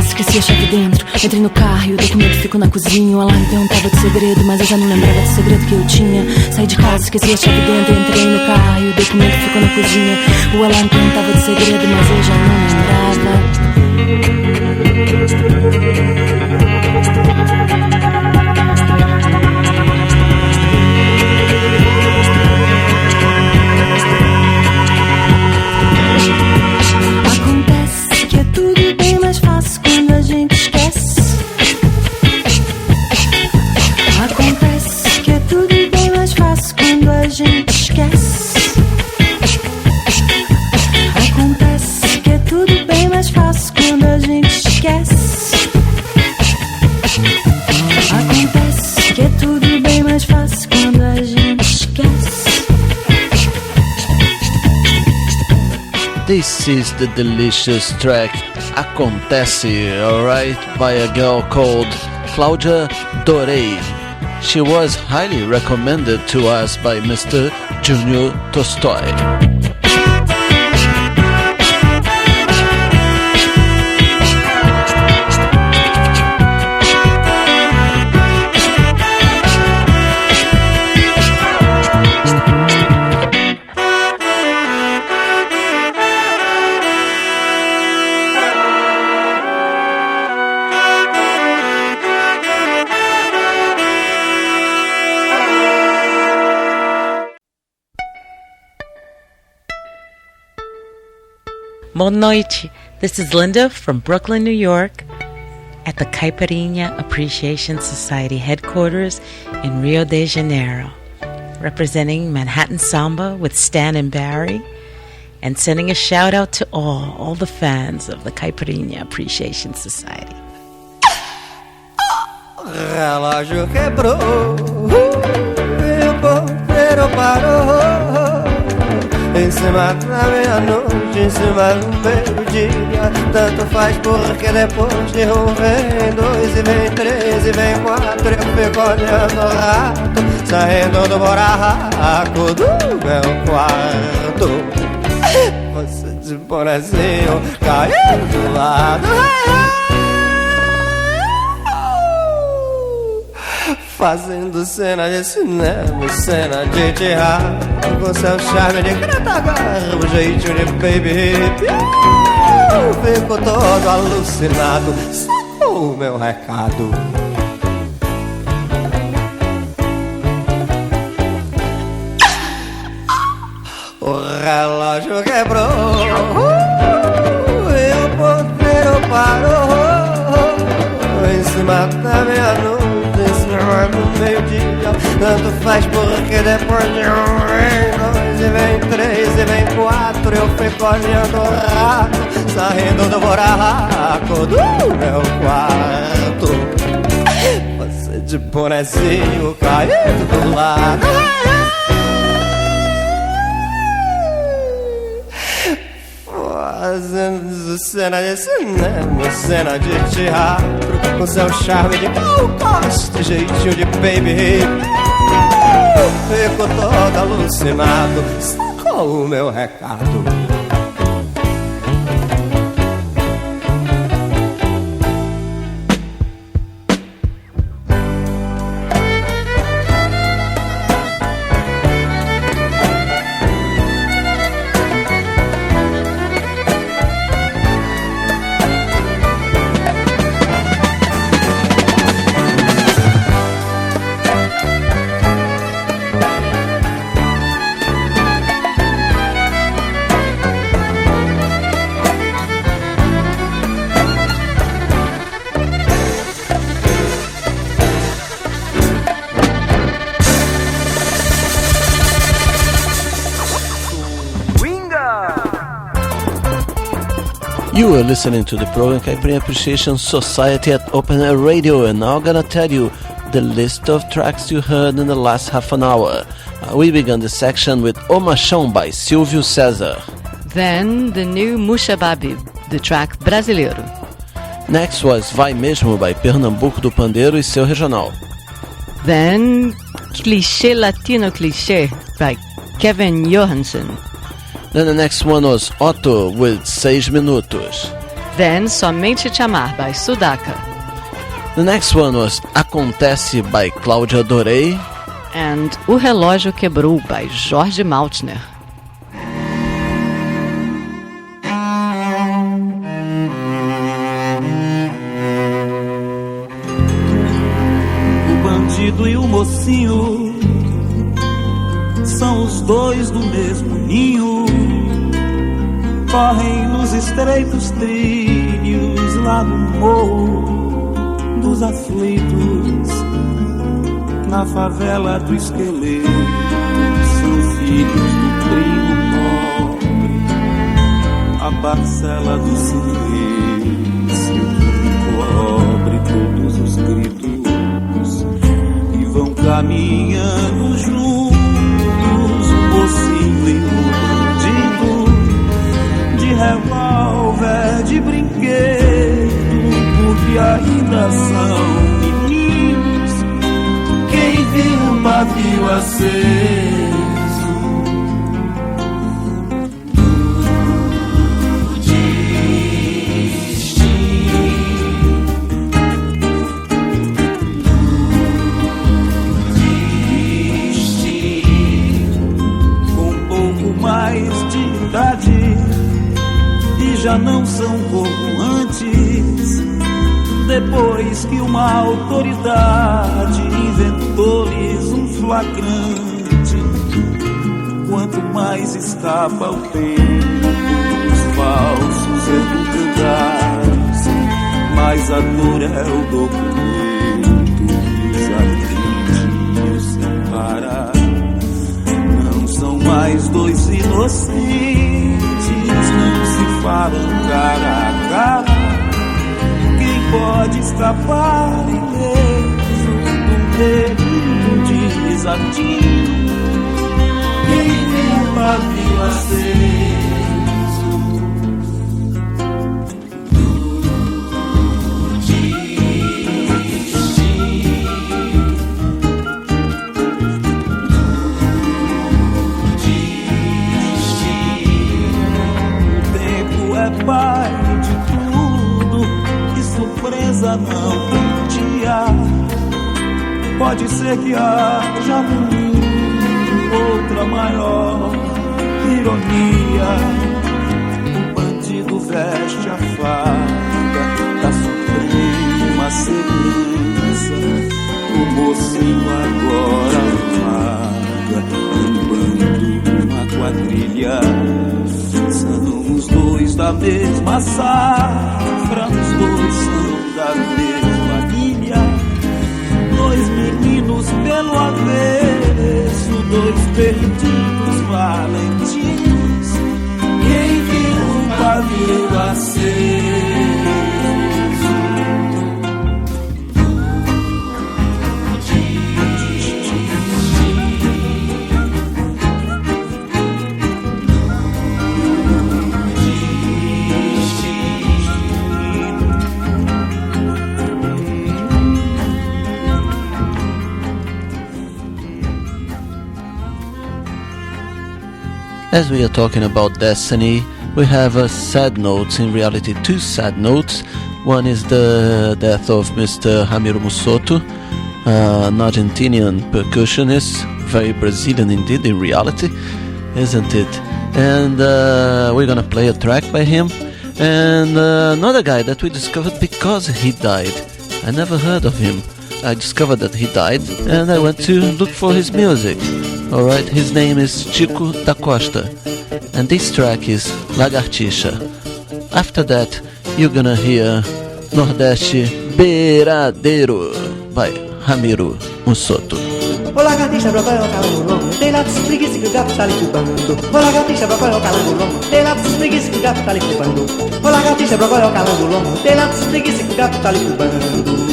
Esqueci a chave dentro, entrei no carro e o documento ficou na cozinha. O alarme perguntava do segredo, mas eu já não lembrava do segredo que eu tinha. Saí de casa, esqueci a chave dentro, entrei no carro e o documento ficou na cozinha. O alarme perguntava do segredo, mas eu já não lembrava. This is the delicious track Acontece, alright, by a girl called Claudia Dorei. She was highly recommended to us by Mr. Junior Tolstoy. Boa noite. This is Linda from Brooklyn, New York, at the Caipirinha Appreciation Society headquarters in Rio de Janeiro, representing Manhattan Samba with Stan and Barry, and sending a shout out to all the fans of the Caipirinha Appreciation Society. Relógio quebrou, o porteiro parou. Em cima da meia-noite, em cima do meio-dia. Tanto faz porque depois de vem dois e vem três e vem quatro. Eu fico olhando o rato saindo do buraco do meu quarto. Você de bonezinho caiu do lado, fazendo cena de cinema, cena de teatro, com seu charme de grata garbo, jeitinho de baby hip. Eu fico todo alucinado, sacou o meu recado. O relógio quebrou e o porteiro parou em cima da meia-noite, no meio-dia. Tanto faz porque depois de vem dois e vem três e vem quatro. Eu fico olhando o rato saindo do buraco do meu quarto. Você de bonezinho caindo do lado, fazendo cena de cinema, cena de teatro, com seu charme de Gal Costa, jeitinho de baby hip. Eu fico todo alucinado, sacou o meu recado. You are listening to the program Caipirinha Appreciation Society at Open Air Radio, and now I'm gonna tell you the list of tracks you heard in the last half an hour. We began the section with O Machão by Silvio César. Then the new Mushababi, the track Brasileiro. Next was Vai Mesmo by Pernambuco do Pandeiro e seu regional. Then Clichê Latino Clichê by Kevin Johansson. Then the next one was Otto with 6 Minutos. Then Somente Te Amar by Sudaka. The next one was Acontece by Claudia Dorei. And O Relógio Quebrou by Jorge Maltner. O bandido e o mocinho são os dois do mesmo ninho. Correm nos estreitos trilhos lá no morro dos aflitos, na favela do esqueleto. São filhos do primo pobre, a parcela do silêncio que cobre todos os gritos, e vão caminhando juntos, o mocinho e o bandido, aceso do destino. Com um pouco mais de idade e já não são como antes, depois que uma autoridade inventou-lhes um flagrante. Quanto mais escapa o tempo dos falsos educandários, mais a dor é o documento que os argentinos separa. Não são mais dois inocentes, não se falam cara a cara. Pode escapar ileso do terrível desatino. Quem vê o pavio aceso do destino. O tempo é pai de tudo, surpresa não tem dia. Pode ser que haja no mundo outra maior ironia. O bandido veste a farda da suprema segurança. O mocinho agora vaga, lambando uma quadrilha. São os dois da mesma safra, os dois são da mesma ilha. Dois meninos pelo avesso, dois perdidos valentinos. Quem viu o pavio aceso As we are talking about destiny, we have sad notes, in reality two sad notes. One is the death of Mr. Ramiro Mussoto, an Argentinian percussionist, very Brazilian indeed in reality, isn't it? And we're gonna play a track by him. And another guy that we discovered because he died. I never heard of him. I discovered that he died and I went to look for his music. Alright, his name is Chico da Costa, and this track is Lagartixa. After that, you're gonna hear Nordeste Beiradeiro by Ramiro Mussoto. Ô lagartixa, brocói, ó calango longo, tem lá preguiça que o gato tá lhe cubando. Ô lagartixa, brocói, ó calango longo, tem lá preguiça que o gato tá lhe cubando. Ô lagartixa, brocói, ó calango longo, tem lá preguiça que o gato tá lhe cubando.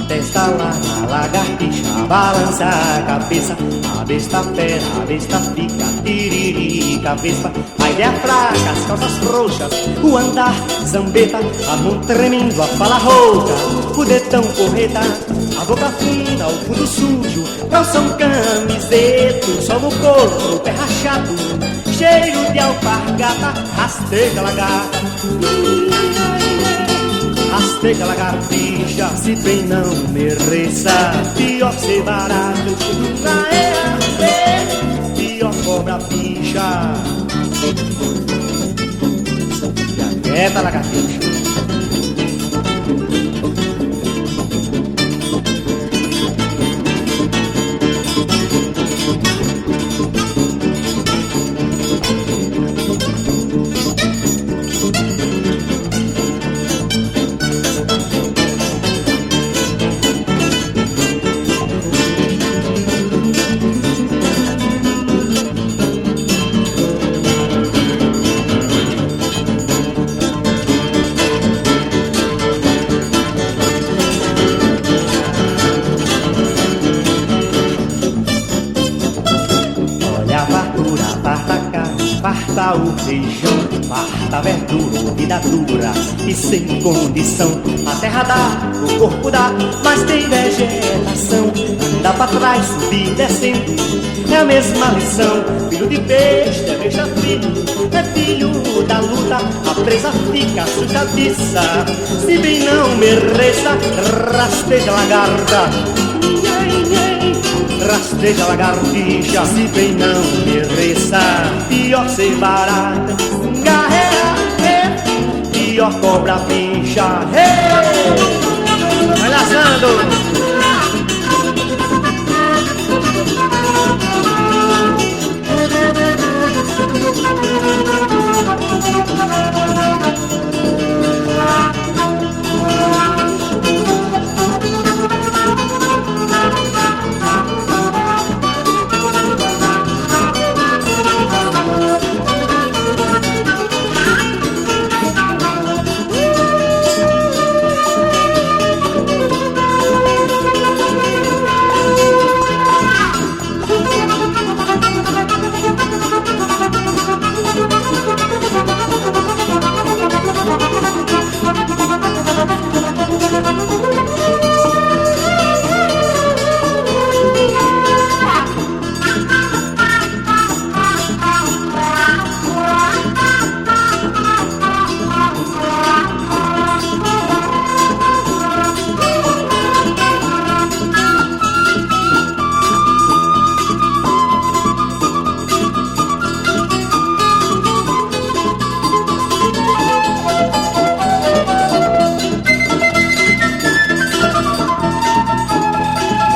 Testa lá na lagartixa, balança a cabeça. A besta fera, a besta fica, tiririca, vespa. A ideia fraca, as calças frouxas, o andar zambeta, a mão tremendo, a fala rouca, o dedão porreta, a boca fina, o fundo sujo, calção camiseto, só no corpo, o pé rachado, cheiro de alpargata, rasteja lagarta. Rasteja lagartixa, se bem não mereça, pior ser barato, nunca é arder, pior cobra bicha. Já quieta lagartixa. farta o feijão, farta a verdura, vida dura e sem condição. A terra dá, o corpo dá, mas tem vegetação. Anda pra trás, subir, descendo, é a mesma lição. Filho de besta, é besta filho, é filho da luta. A presa fica sujadiça, se bem não mereça, rasteja lagarta. Rasteja lagartixa, se bem não mereça, pior ser barata, garreira, pior cobra pincha. Vai laçando!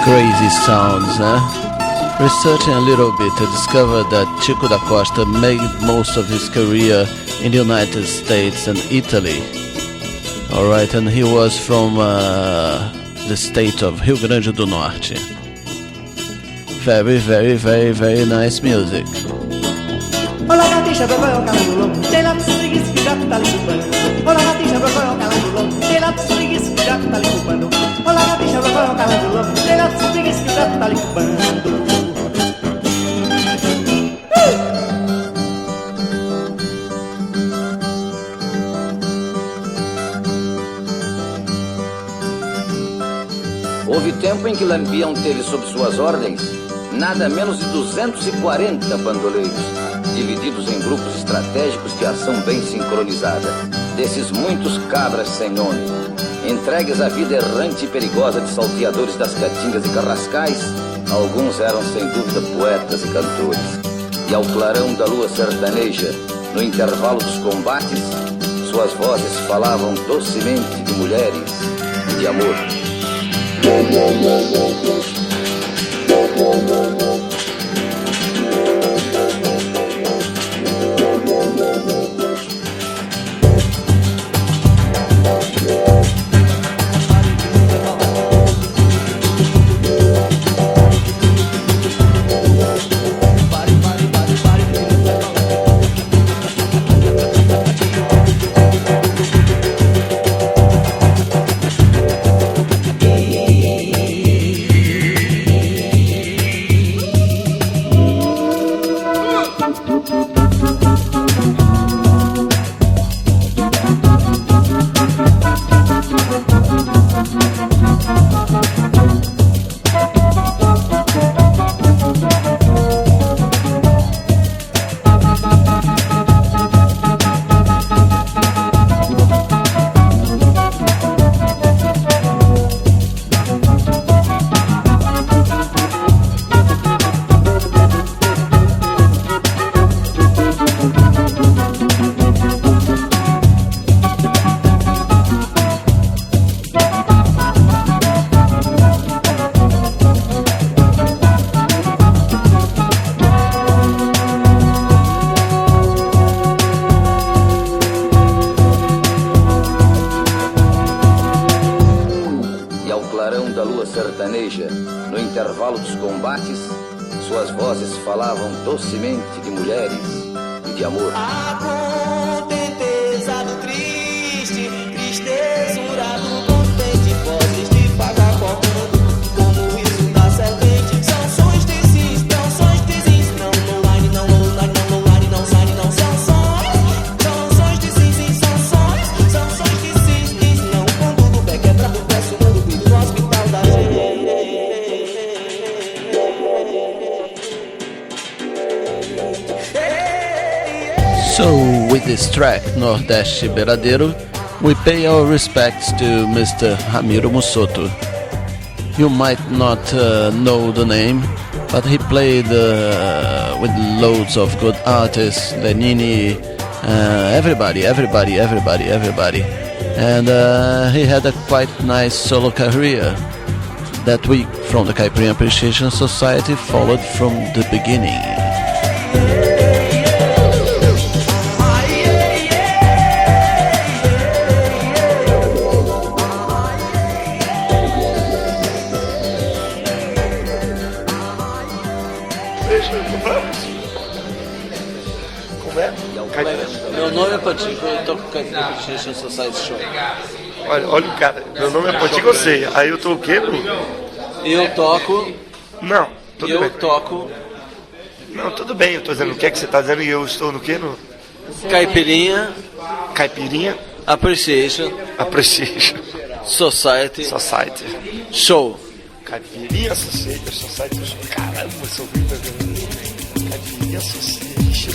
Crazy sounds, huh? Researching a little bit, I discovered that Chico da Costa made most of his career in the United States and Italy. Alright, and he was from the state of Rio Grande do Norte. Very, very, very, very nice music. Olá, gatixa, vai o calangulão, tem lá preguiça que já tá limpando. Olá, gatixa, vai o calangulão, tem lá preguiça que já tá limpando. Olá, gatixa, vai o calangulão, tem lá preguiça que já tá limpando. Houve tempo em que Lampião teve sob suas ordens nada menos de 240 bandoleiros, divididos em grupos estratégicos de ação bem sincronizada. Desses muitos cabras sem nome, entregues à vida errante e perigosa de salteadores das caatingas e carrascais, alguns eram sem dúvida poetas e cantores. E ao clarão da lua sertaneja, no intervalo dos combates, suas vozes falavam docemente de mulheres e de amor. No intervalo dos combates, suas vozes falavam docemente de mulheres e de amor. A contenteza do triste, tristezura do contente, vozes de vagabundando, como o riso da serpente. São sons de cis, não sons de cis, não, no line, não, no line, não, no line, não, sine, não. So, with this track, Nordeste Beradeiro, we pay our respects to Mr. Ramiro Mussoto. You might not know the name, but he played with loads of good artists, Lenini, everybody. And he had a quite nice solo career that we, from the Caipirinha Appreciation Society, followed from the beginning. Meu nome é Patico, eu toco com a Appreciation Society Show. Olha o cara, meu nome é Patico, eu sei. Aí eu tô o quê, Bruno? Eu toco. Não, tudo bem. Eu toco. Não, tudo bem, eu tô dizendo o que é que você tá dizendo e eu estou no quê? No... Caipirinha Appreciation Society Show. Caipirinha Society Show. Caramba, seu vídeo Caipirinha Society Show.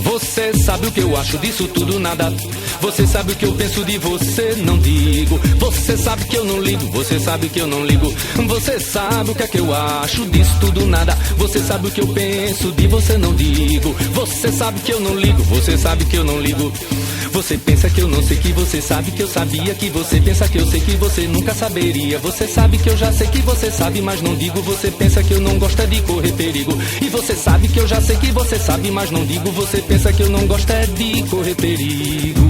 Você sabe o que eu acho disso tudo, nada. Você sabe o que eu penso de você, não digo. Você sabe que eu não ligo, você sabe que eu não ligo. Você sabe o que é que eu acho disso tudo, nada. Você sabe o que eu penso de você, não digo. Você sabe que eu não ligo, você sabe que eu não ligo. Você pensa que eu não sei, que você sabe que eu sabia, que você pensa que eu sei, que você nunca saberia. Você sabe que eu já sei que você sabe, mas não digo. Você pensa que eu não gosto é de correr perigo. E você sabe que eu já sei que você sabe, mas não digo. Você pensa que eu não gosto é de correr perigo.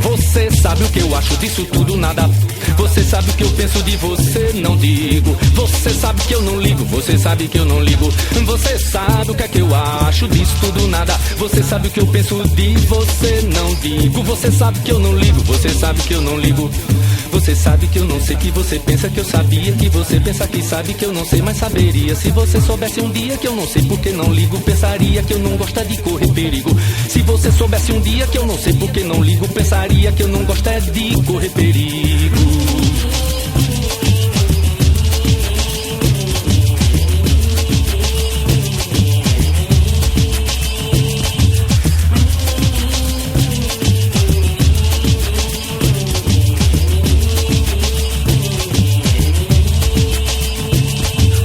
Você sabe o que eu acho disso tudo, nada. Você sabe o que eu penso de você, não digo. Você sabe que eu não ligo, você sabe que eu não ligo. Você sabe o que é que eu acho disso tudo, nada. Você sabe o que eu penso de você, não digo. Você sabe que eu não ligo, você sabe que eu não ligo. Você sabe que eu não sei, que você pensa que eu sabia, que você pensa que sabe que eu não sei, mas saberia. Se você soubesse um dia que eu não sei porque não ligo, pensaria que eu não gosto de correr perigo. Se você soubesse um dia que eu não sei porque não ligo, pensaria que eu não gosto de correr perigo.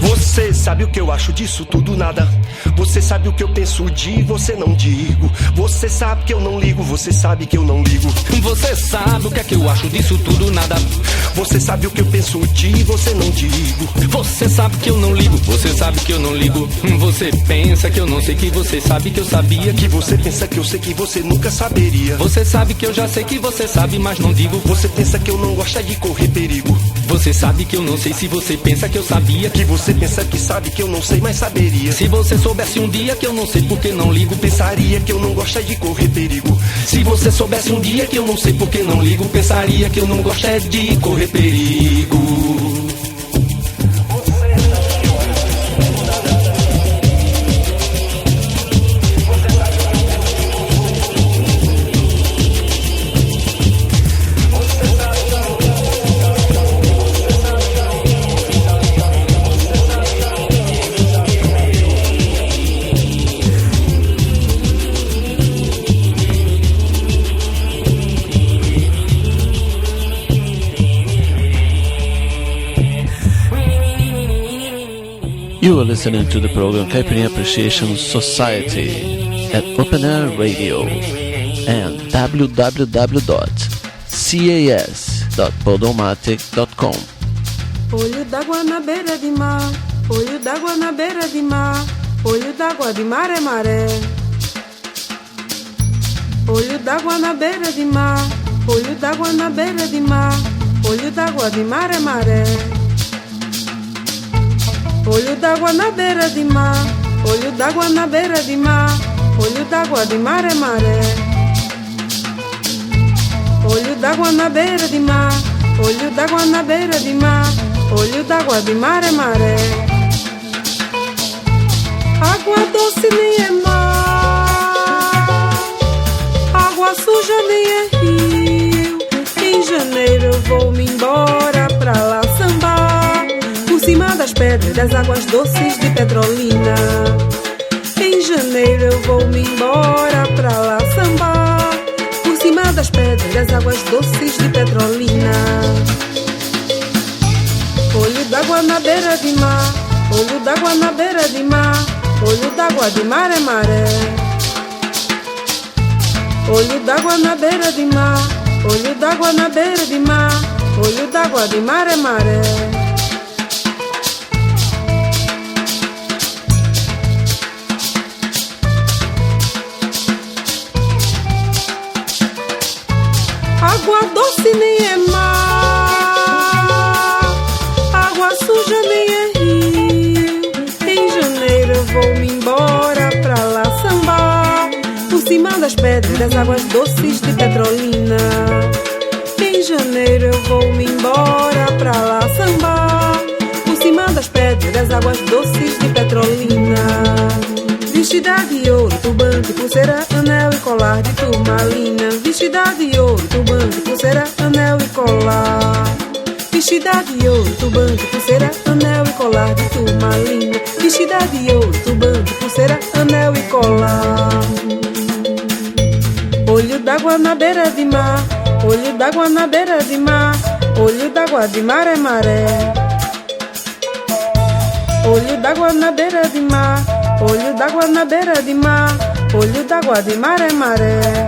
Você sabe o que eu acho disso tudo, nada. Você sabe o que eu penso de você, não digo. Você sabe que eu não ligo, você sabe que eu não ligo. Você sabe o que é que eu acho disso tudo, nada. Você sabe o que eu penso de você, não digo. Você sabe que eu não ligo, você sabe que eu não ligo. Você pensa que eu não sei, que você sabe que eu sabia, que você pensa que eu sei, que você nunca saberia. Você sabe que eu já sei, que você sabe, mas não digo. Você pensa que eu não gosto de correr perigo. Você sabe que eu não sei, se você pensa que eu sabia, que você pensa que sabe que eu não sei, mas saberia. Se você soubesse um dia que eu não sei porque não ligo, pensaria que eu não gosto de correr perigo. Se você soubesse um dia que eu não sei porque não ligo, pensaria que eu não gosto de correr perigo. You are listening to the program Caipirinha Appreciation Society at Open Air Radio and www.cas.podomatic.com. Olho d'água na beira de mar, olho d'água na beira de mar, olho d'água de mar é maré. Olho d'água na beira de mar, olho d'água na beira de mar, olho d'água de mar é maré. Olho d'água na beira de mar, olho d'água na beira de mar, olho d'água de mar é maré. Olho d'água na beira de mar, olho d'água na beira de mar, olho d'água de mar é maré. Água doce nem é mar, água suja nem é rio. Em janeiro eu vou-me embora pra lá sambar, por cima das pedras pedras das águas doces de Petrolina. Em janeiro eu vou-me embora pra lá sambar, por cima das pedras das águas doces de Petrolina. Olho d'água na beira de mar, olho d'água na beira de mar, olho d'água de mar é maré. Olho d'água na beira de mar, olho d'água na beira de mar, olho d'água de mar é maré. Água doce nem é mar, água suja nem é rio. Em janeiro eu vou-me embora pra lá sambar, por cima das pedras das águas doces de Petrolina. Em janeiro eu vou-me embora pra lá sambar, por cima das pedras das águas doces de Petrolina. Vestida de ouro, turbante, pulseira, anel e colar de turmalina. Vestida de ouro, turbante, pulseira, anel e colar. Vestida de ouro, turbante, pulseira, anel e colar de turmalina. Vestida de ouro, turbante, pulseira, anel e colar. Olho d'água na beira de mar, olho d'água na beira de mar, olho d'água de mar é maré. Olho d'água na beira de mar, olho d'água na beira de mar, olho d'água de mar é maré.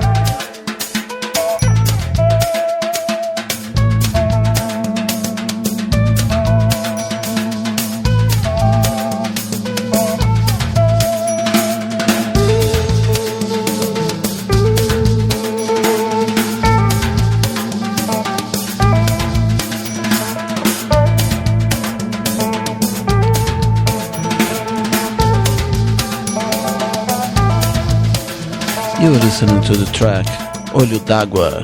You are listening to the track Olho d'Água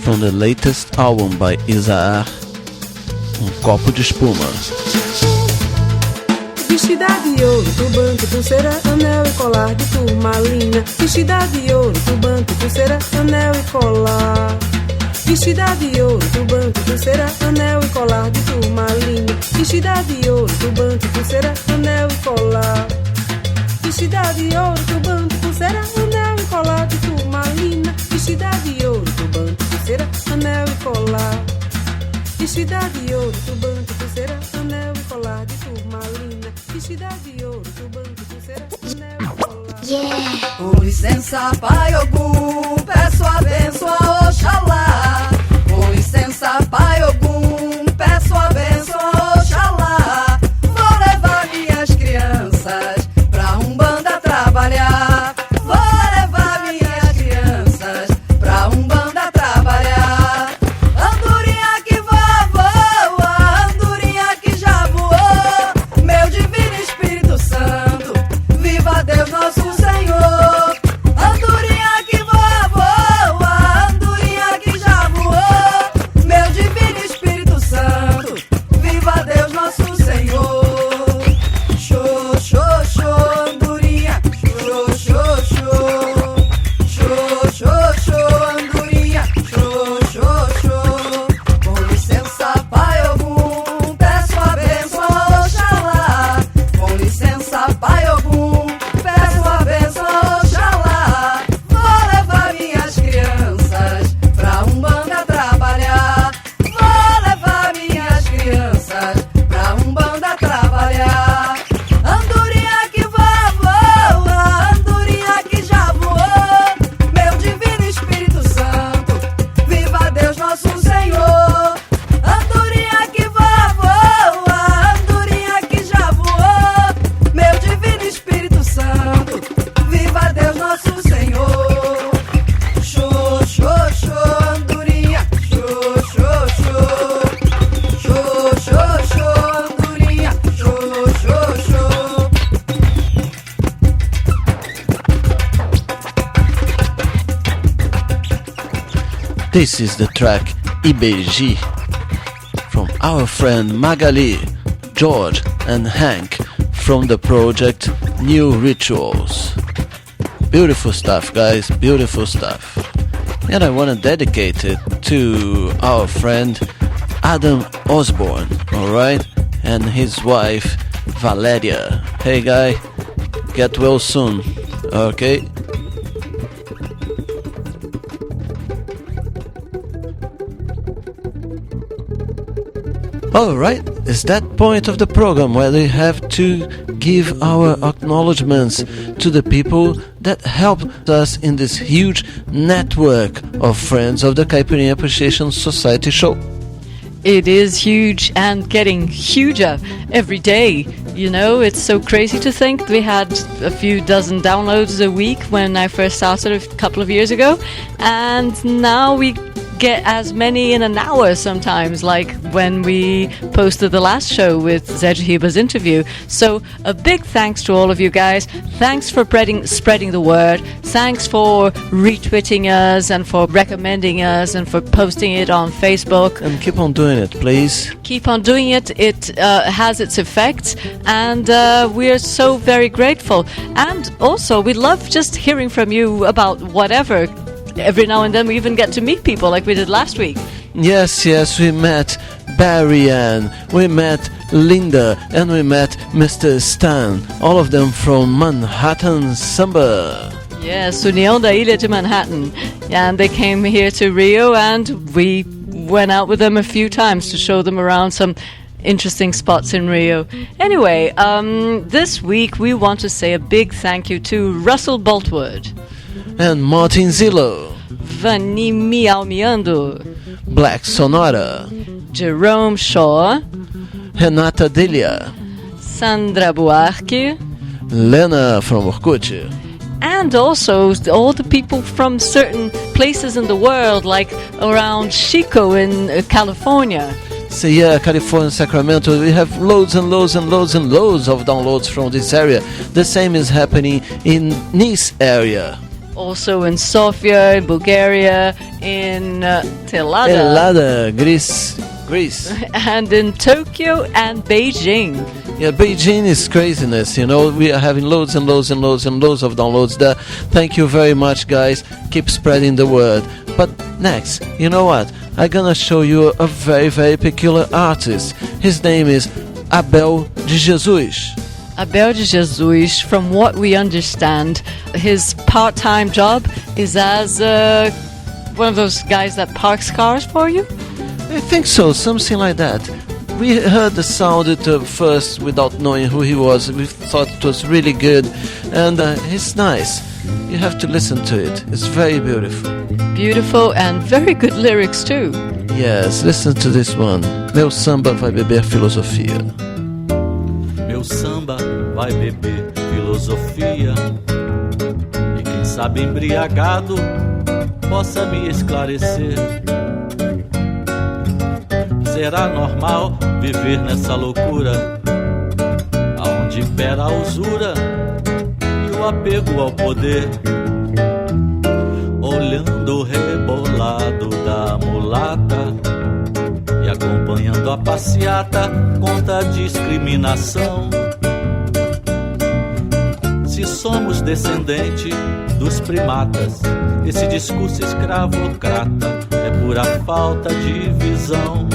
from the latest album by Isaar, Copo de Espuma. Vestida de ouro, turbante, pulseira, anel e colar de turmalina. Vestida de ouro, turbante, pulseira, anel e colar. Vestida de ouro, turbante, pulseira, anel e colar de turmalina. Vestida de ouro, turbante, pulseira, anel e colar. Vestida de ouro, turbante, pulseira, anel e colar de turmalina. Vestida de ouro, turbante, pulseira, anel e colar. Vestida de ouro, turbante, pulseira, anel e colar de turmalina. Vestida de ouro, turbante, pulseira, anel e colar. Com licença, Pai Ogum, peço a bênção a Oxalá. Com licença, Pai Ogum, peço a bênção a Oxalá. Vou levar minhas crianças pra Umbanda trabalhar. Vou levar minhas crianças pra Umbanda trabalhar. Andorinha que voa, andorinha que já voou. Meu divino Espírito Santo, viva Deus nosso Senhor. Andorinha que voa, andorinha que já voou. Meu divino Espírito Santo, viva Deus nosso Senhor. Xô, xô, xô, andorinha, xô, xô, xô. Xô, xô, xô, andorinha, xô, xô, xô. Com licença, Pai Ogum, peço a bênção a Oxalá. Com licença, Pai Ogum, peço a bênção a Oxalá. Vou levar minhas crianças pra Umbanda trabalhar. Vou levar minhas crianças pra Umbanda trabalhar. Andorinha que voa, andorinha que já voou. Meu divino Espírito Santo, viva Deus nosso Senhor. Andorinha que voa, andorinha que já voou. Meu divino Espírito Santo, viva Deus nosso Senhor. Xô, xô, xô, andorinha, xô, xô, xô. Xô, xô, xô, andorinha, xô, xô, xô. This is the track Ibeji from our friend Magali, George and Hank from the project New Rituals. Beautiful stuff, guys, beautiful stuff. And I want to dedicate it to our friend Adam Osborne, alright? and his wife Valeria. Hey guy, get well soon, okay? Alright, it's that point of the program where we have to give our acknowledgements to the people that helped us in this huge network of friends of the Caipirinha Appreciation Society show. It is huge and getting huger every day. You know, it's so crazy to think we had a few dozen downloads a week when I first started a couple of years ago, and now we get as many in an hour sometimes, like when we posted the last show with Zed Hiba's interview. So a big thanks to all of you guys. Thanks for spreading the word. Thanks for retweeting us and for recommending us and for posting it on Facebook. And keep on doing it, please. Keep on doing it. It has its effects, and we are so very grateful. And also, we love just hearing from you about whatever. Every now and then we even get to meet people like we did last week. Yes, we met Barry Ann, we met Linda, and we met Mr. Stan. All of them from Manhattan Samba. Yes, União da Ilha de Manhattan. And they came here to Rio, and we went out with them a few times to show them around some interesting spots in Rio. Anyway, this week we want to say a big thank you to Russell Boltwood and Martin Zillow, Vani Mialmiando, Black Sonora, Jerome Shaw, Renata Delia, Sandra Buarque, Lena from Orkut, and also all the people from certain places in the world, like around Chico in California. So yeah, California, Sacramento, we have loads and loads and loads and loads of downloads from this area. The same is happening in Nice area. Also in Sofia, in Bulgaria, in Telada, Greece, and in Tokyo and Beijing. Yeah, Beijing is craziness, you know. We are having loads and loads and loads and loads of downloads there. Thank you very much, guys. Keep spreading the word. But next, you know what? I'm gonna show you a very, very peculiar artist. His name is Abel de Jesus. Abel de Jesus, from what we understand, his part-time job is as one of those guys that parks cars for you? I think so, something like that. We heard the sound at first without knowing who he was. We thought it was really good, and it's nice. You have to listen to it. It's very beautiful. Beautiful and very good lyrics too. Yes, listen to this one. Meu samba vai beber filosofia. Meu samba vai beber filosofia, e quem sabe embriagado possa me esclarecer. Será normal viver nessa loucura, aonde impera a usura e o apego ao poder. Olhando o rebolado da mulata e acompanhando a passeata contra a discriminação. Se somos descendentes dos primatas, esse discurso escravocrata é pura falta de visão.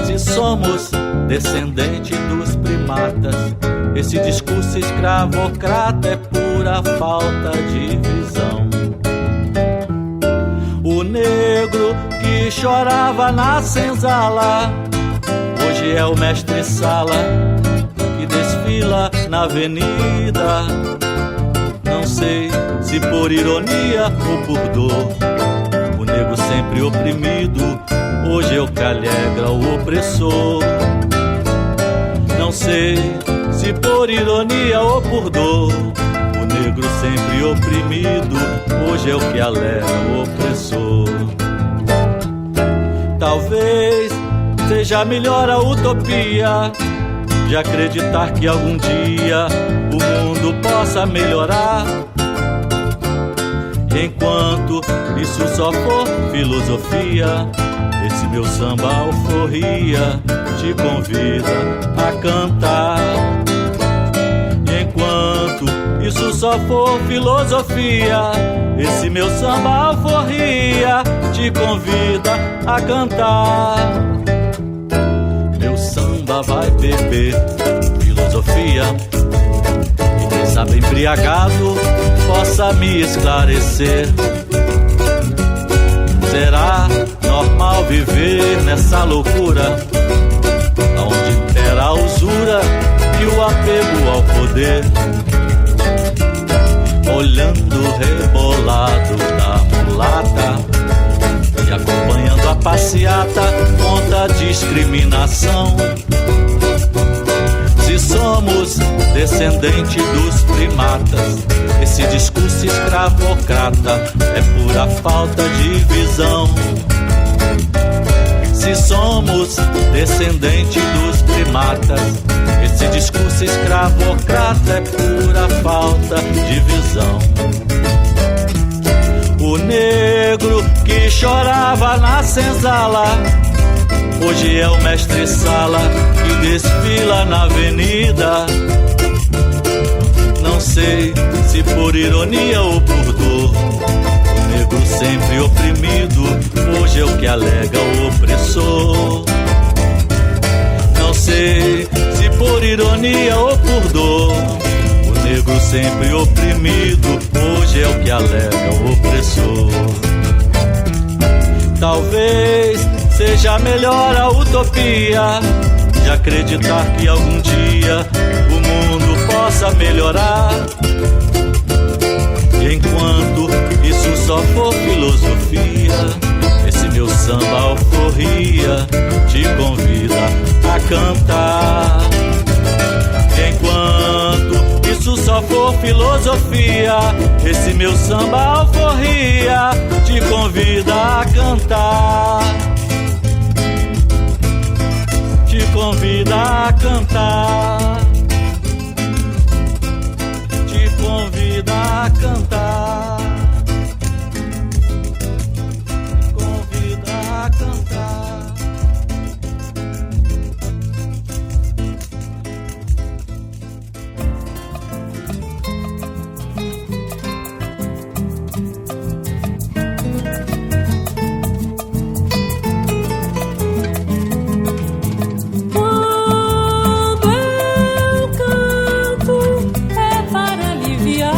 Se somos descendentes dos primatas, esse discurso escravocrata é pura falta de visão. O negro que chorava na senzala, hoje é o mestre-sala que desfila na avenida. Não sei se por ironia ou por dor, o negro sempre oprimido, hoje é o que alegra o opressor. Não sei se por ironia ou por dor, o negro sempre oprimido, hoje é o que alegra o opressor. Talvez seja melhor a utopia de acreditar que algum dia o mundo possa melhorar. Enquanto isso só for filosofia, esse meu samba alforria te convida a cantar. Enquanto isso só for filosofia, esse meu samba alforria te convida a cantar. Meu beber filosofia. E quem sabe embriagado possa me esclarecer. Será normal viver nessa loucura, onde impera a usura e o apego ao poder? Olhando o rebolado da mulata e acompanhando a passeata contra a discriminação. Se somos descendentes dos primatas, esse discurso escravocrata é pura falta de visão. Se somos descendentes dos primatas, esse discurso escravocrata é pura falta de visão. O negro que chorava na senzala, hoje é o mestre-sala que desfila na avenida. Não sei se por ironia ou por dor, o negro sempre oprimido, hoje é o que alega o opressor. Não sei se por ironia ou por dor, o negro sempre oprimido, hoje é o que alega o opressor. Talvez seja melhor a utopia de acreditar que algum dia o mundo possa melhorar. E enquanto isso só for filosofia, esse meu samba alforria te convida a cantar. E enquanto isso só for filosofia, esse meu samba alforria te convida a cantar. Te convida a cantar. Te convida a cantar. Te convida a cantar. Quando eu canto é para aliviar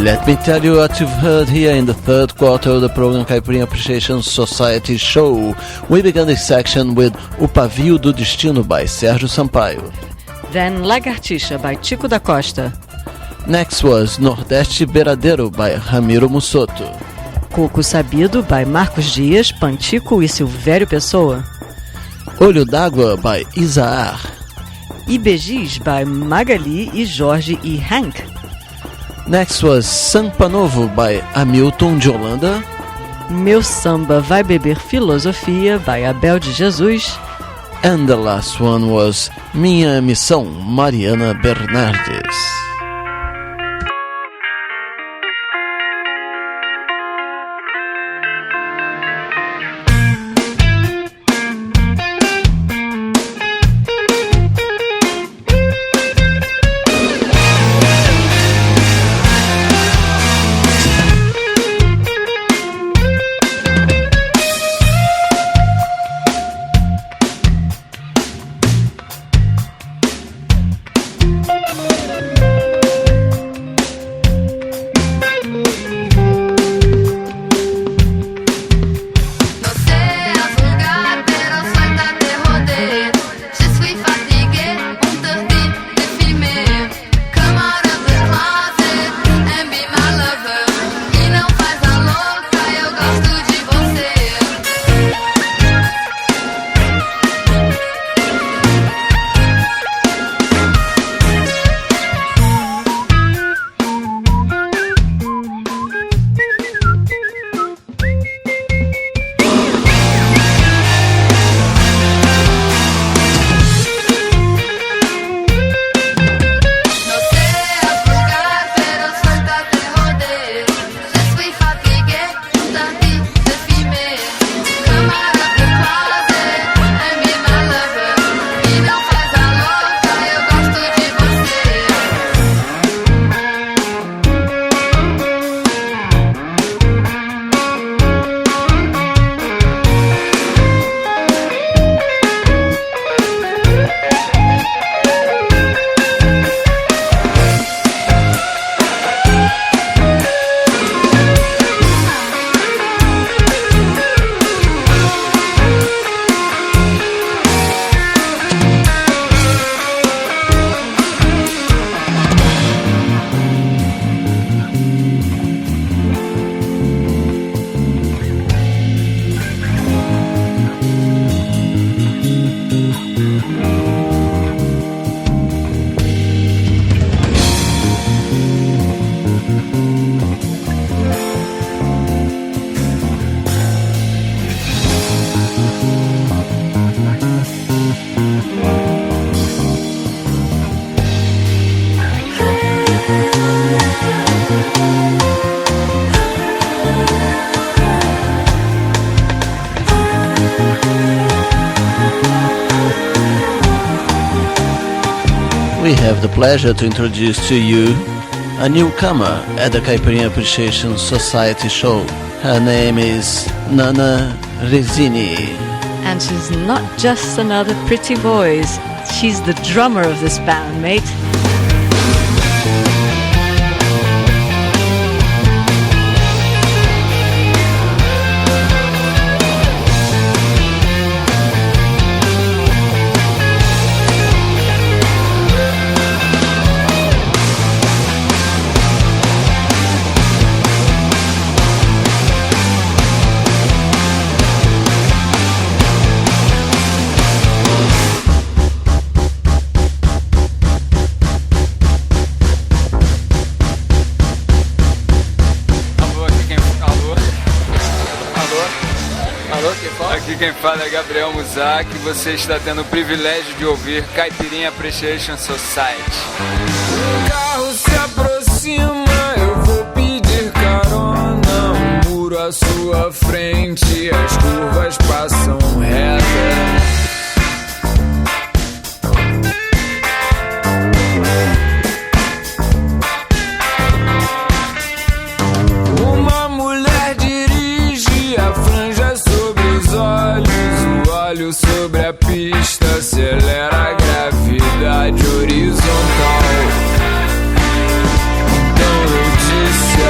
Let me tell you what you've heard here in the third quarter of the program Caipirinha Appreciation Society Show. We began this section with O Pavio do Destino by Sérgio Sampaio. Then Lagartixa by Chico da Costa. Next was Nordeste Beiradeiro by Ramiro Mussoto. Coco Sabido by Marcos Dias, Pantico e Silvério Pessoa. Olho d'Água by Isaar. Ibejis by Magali e Jorge e Hank. Next was Sampa Novo by Hamilton de Holanda. Meu Samba Vai Beber Filosofia by Abel de Jesus. And the last one was Minha Missão, Mariana Bernardes. We have the pleasure to introduce to you a newcomer at the Caipirinha Appreciation Society show. Her name is Nana Resini. And she's not just another pretty voice, she's the drummer of this band, mate. Aqui quem fala é Gabriel Muzak e você está tendo o privilégio de ouvir Caipirinha Appreciation Society. O carro se aproxima, eu vou pedir carona. Um muro à sua frente, as curvas passam retas. Uma mulher dirige a franja sobre os olhos, o óleo sobre a pista acelera a gravidade horizontal. Então eu disse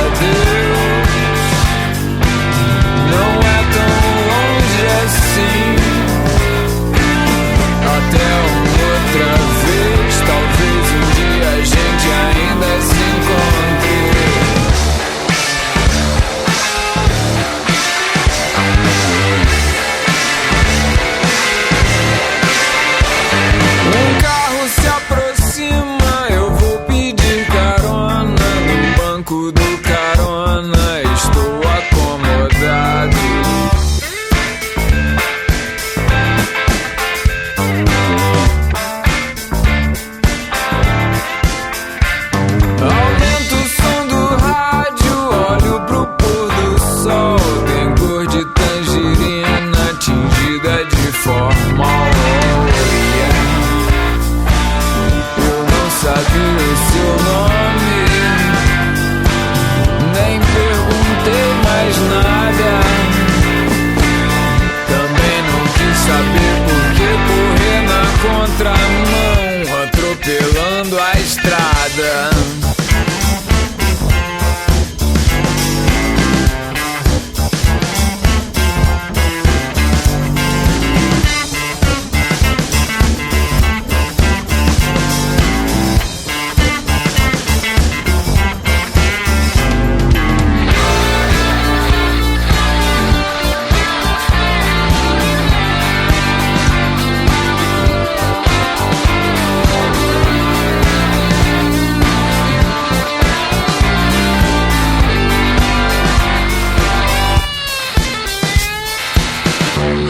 cruzando a estrada.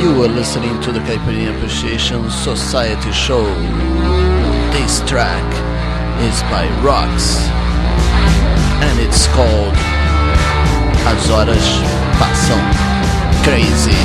You are listening to the Caipirinha Appreciation Society show. This track is by Rox and it's called As Horas Passam Crazy.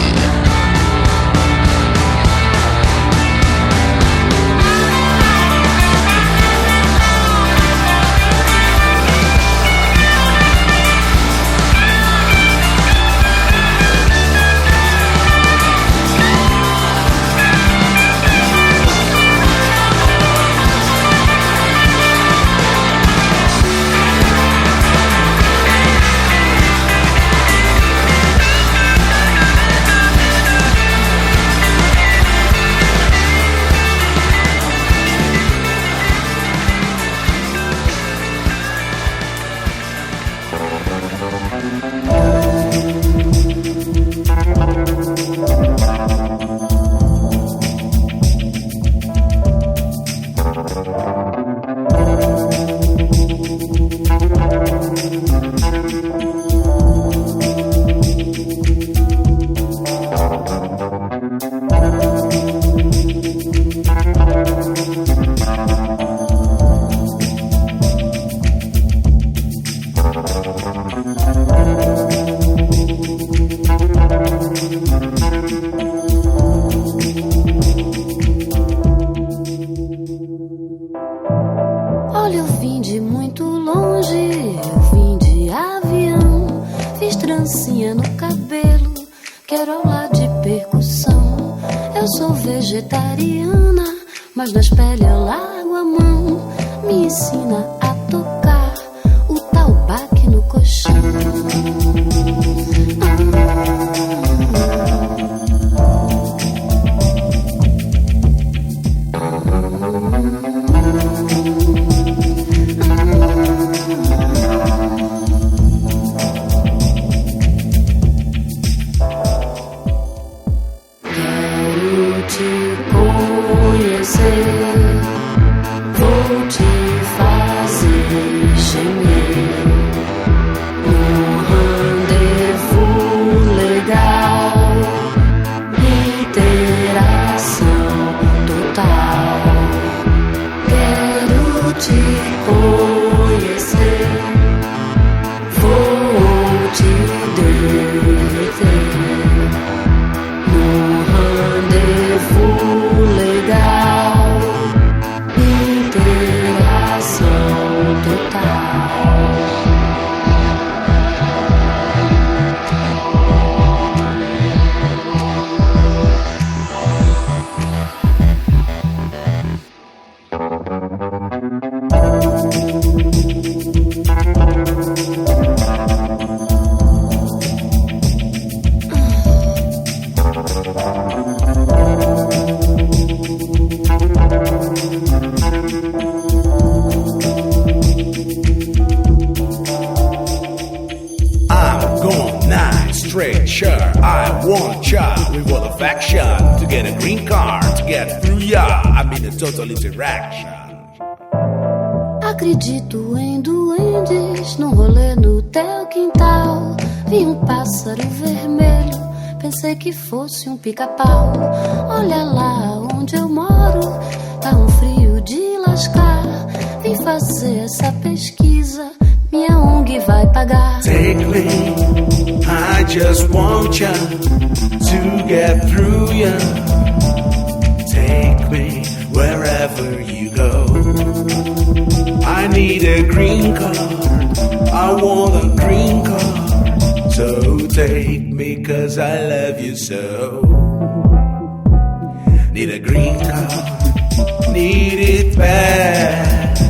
Olha, eu vim de muito longe, eu vim de avião, fiz trancinha no cabelo, quero aula de percussão. Eu sou vegetariana, mas nas peles eu largo a mão. Me ensina a tocar o tal baque no colchão. Total interaction. Acredito em duendes, num rolê no teu quintal. Vi um pássaro vermelho, pensei que fosse um pica-pau. Olha lá onde eu moro, tá um frio de lascar. Vim fazer essa pesquisa, minha ONG vai pagar. Take me, I just want ya to get through ya. Take me wherever you go. I need a green card, I want a green card. So take me cause I love you so. Need a green card, need it bad.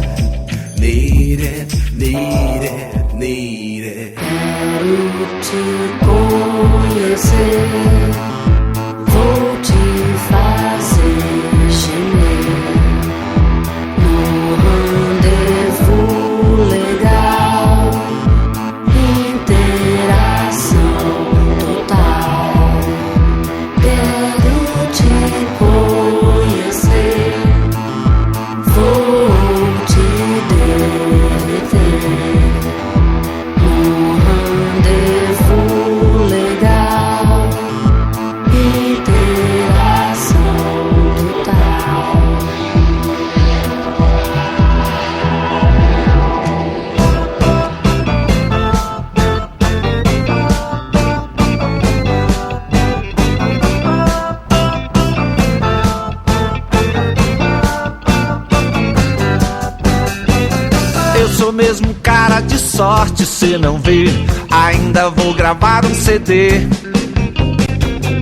mesmo cara de sorte, cê não vê. Ainda vou gravar um CD.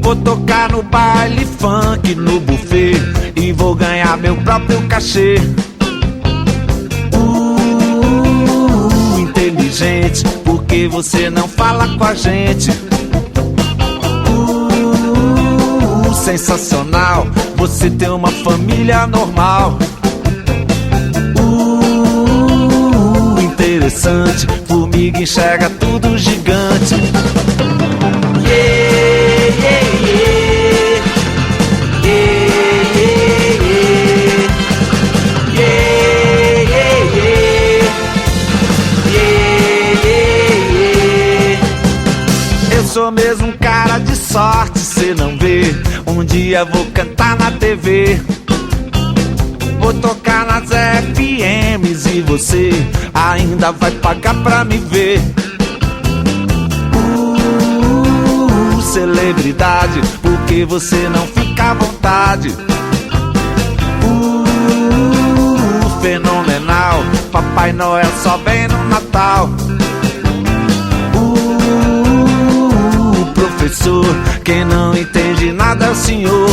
Vou tocar no baile funk, no buffet, e vou ganhar meu próprio cachê. Inteligente, porque você não fala com a gente? Sensacional, você tem uma família normal. Interessante, formiga enxerga tudo gigante. Yeah, yeah, yeah. Yeah, yeah, yeah. Yeah, yeah, yeah. Eu sou mesmo um cara de sorte, cê não vê. Um dia vou cantar na TV, vou tocar nas FMs e você ainda vai pagar pra me ver. Celebridade, porque você não fica à vontade. Fenomenal, Papai Noel só vem no Natal. Professor, quem não entende nada é o senhor.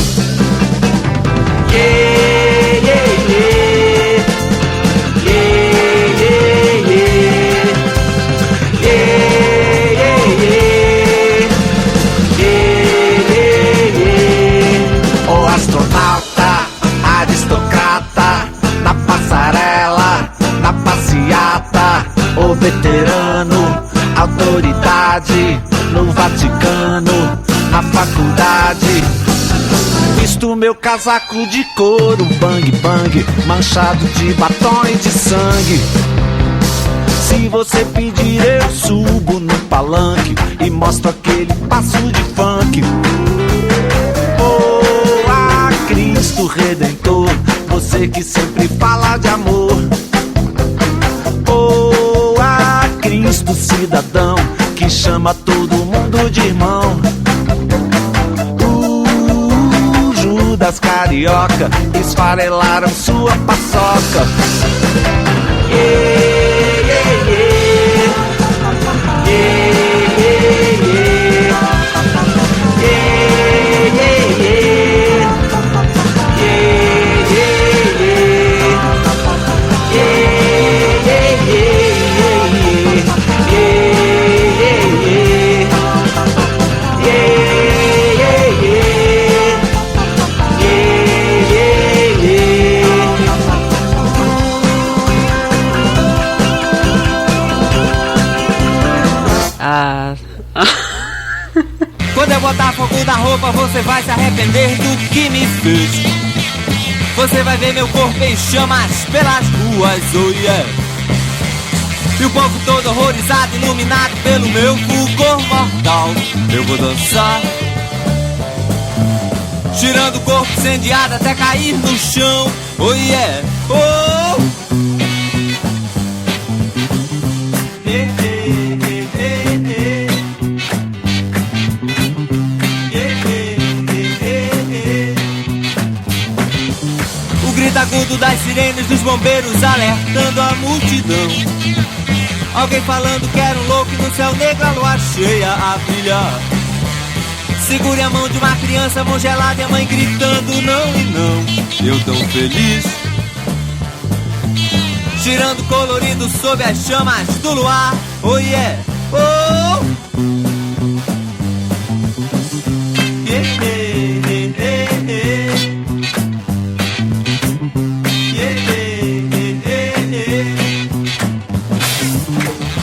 Yeah, yeah, yeah. Yeah, yeah, yeah. Yeah, yeah, yeah. Yeah, yeah, yeah. O astronauta, aristocrata, na passarela, na passeata. O veterano, autoridade, no Vaticano, na faculdade. Visto meu casaco de couro, bang bang, manchado de batom e de sangue. Se você pedir eu subo no palanque e mostro aquele passo de funk. Oh, a Cristo Redentor, você que sempre fala de amor. Oh, a Cristo cidadão, que chama todo mundo de irmão. Judas carioca, esfarelaram sua paçoca. Yeah, yeah, yeah. Yeah, yeah, yeah. Yeah, yeah, yeah. Yeah, yeah, yeah. Yeah, yeah, yeah. Quando eu botar fogo na roupa, você vai se arrepender do que me fez. Você vai ver meu corpo em chamas pelas ruas, oh yeah. E o povo todo horrorizado, iluminado pelo meu fulgor mortal. Eu vou dançar, girando o corpo incendiado até cair no chão, oh yeah, oh. O grito agudo das sirenes dos bombeiros alertando a multidão. Alguém falando que era um louco e no céu negro a lua cheia a brilhar. Segure a mão de uma criança, mão gelada e a mãe gritando não e não. Eu tão feliz, girando colorido sob as chamas do luar, oh yeah, oh. Yeah, yeah, yeah, yeah.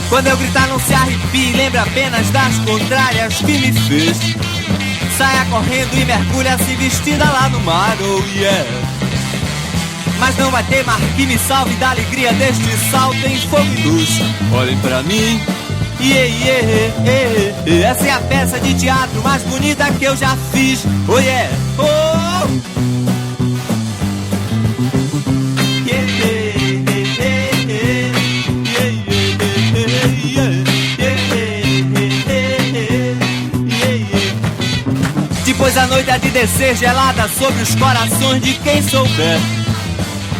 Quando eu gritar não se arrepie, lembre apenas das contrárias que me fez. Saia correndo e mergulha se vestida lá no mar, oh yeah. Mas não vai ter mar que me salve da alegria deste salto em fogo e luz. Olhem pra mim, yeah, yeah, yeah, yeah. Essa é a peça de teatro mais bonita que eu já fiz, oh yeah, oh. Depois a noite há de descer gelada sobre os corações de quem souber.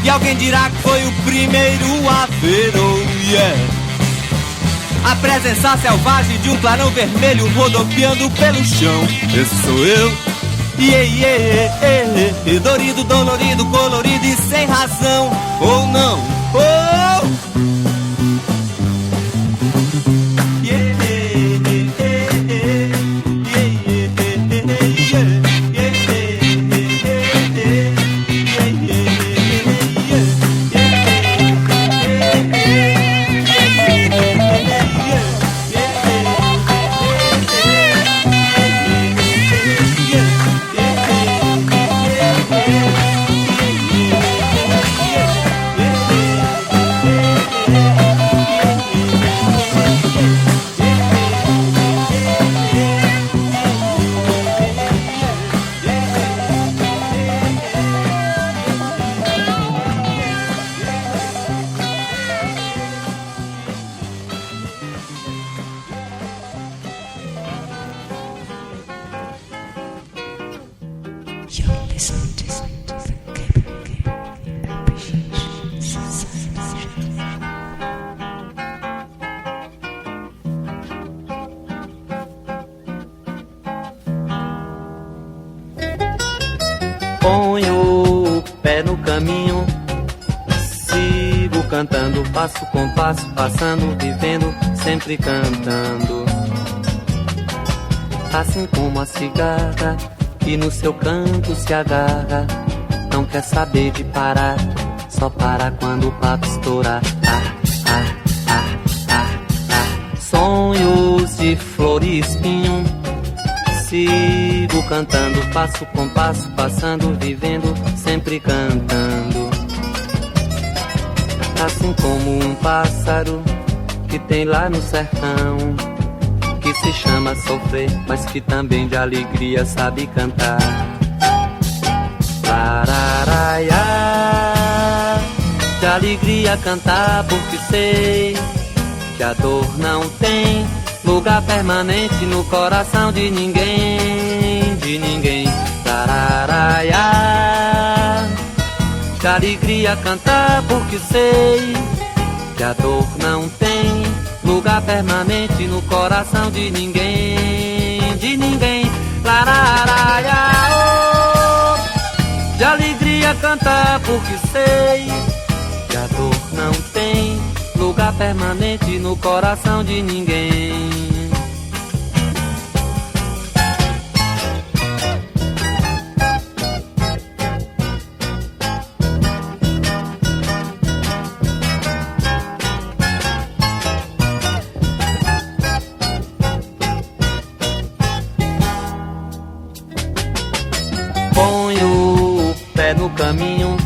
E alguém dirá que foi o primeiro a ver, oh yeah. A presença selvagem de um clarão vermelho rodopiando pelo chão. Esse sou eu. Yeah, yeah, yeah, yeah. Dorido, dolorido, colorido e sem razão. Ou não, oh! Ponho o pé no caminho, sigo cantando, passo com passo, passando, vivendo, sempre cantando. Assim como a cigarra que no seu canto se agarra, não quer saber de parar, só para quando o papo estourar. Sonhos de flor e espinho, sigo cantando, passo com passo, passando, vivendo, sempre cantando. Assim como um pássaro que tem lá no sertão, que se chama sofrer, mas que também de alegria sabe cantar. Lararaiá, de alegria cantar, porque sei que a dor não tem lugar permanente no coração de ninguém, de ninguém. Tararaiá, de alegria cantar, porque sei que a dor não tem lugar permanente no coração de ninguém, de ninguém. Lararaiá, oh, de alegria cantar, porque sei que a dor não tem lugar permanente no coração de ninguém. Ponho o pé no caminho,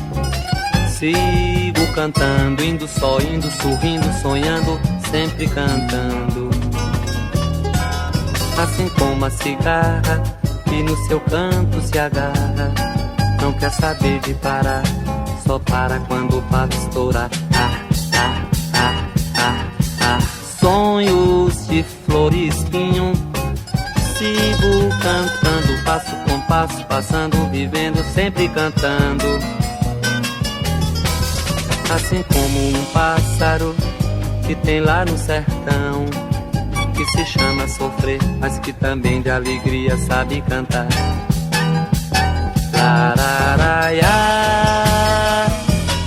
sigo cantando, indo só, indo, sorrindo, sonhando, sempre cantando. Assim como a cigarra que no seu canto se agarra, não quer saber de parar, só para quando o papo estourar. Sonhos de flor e espinho, sigo cantando, passo com passo, passando, vivendo, sempre cantando. Assim como um pássaro que tem lá no sertão, que se chama sofrer, mas que também de alegria sabe cantar. Lararaiá,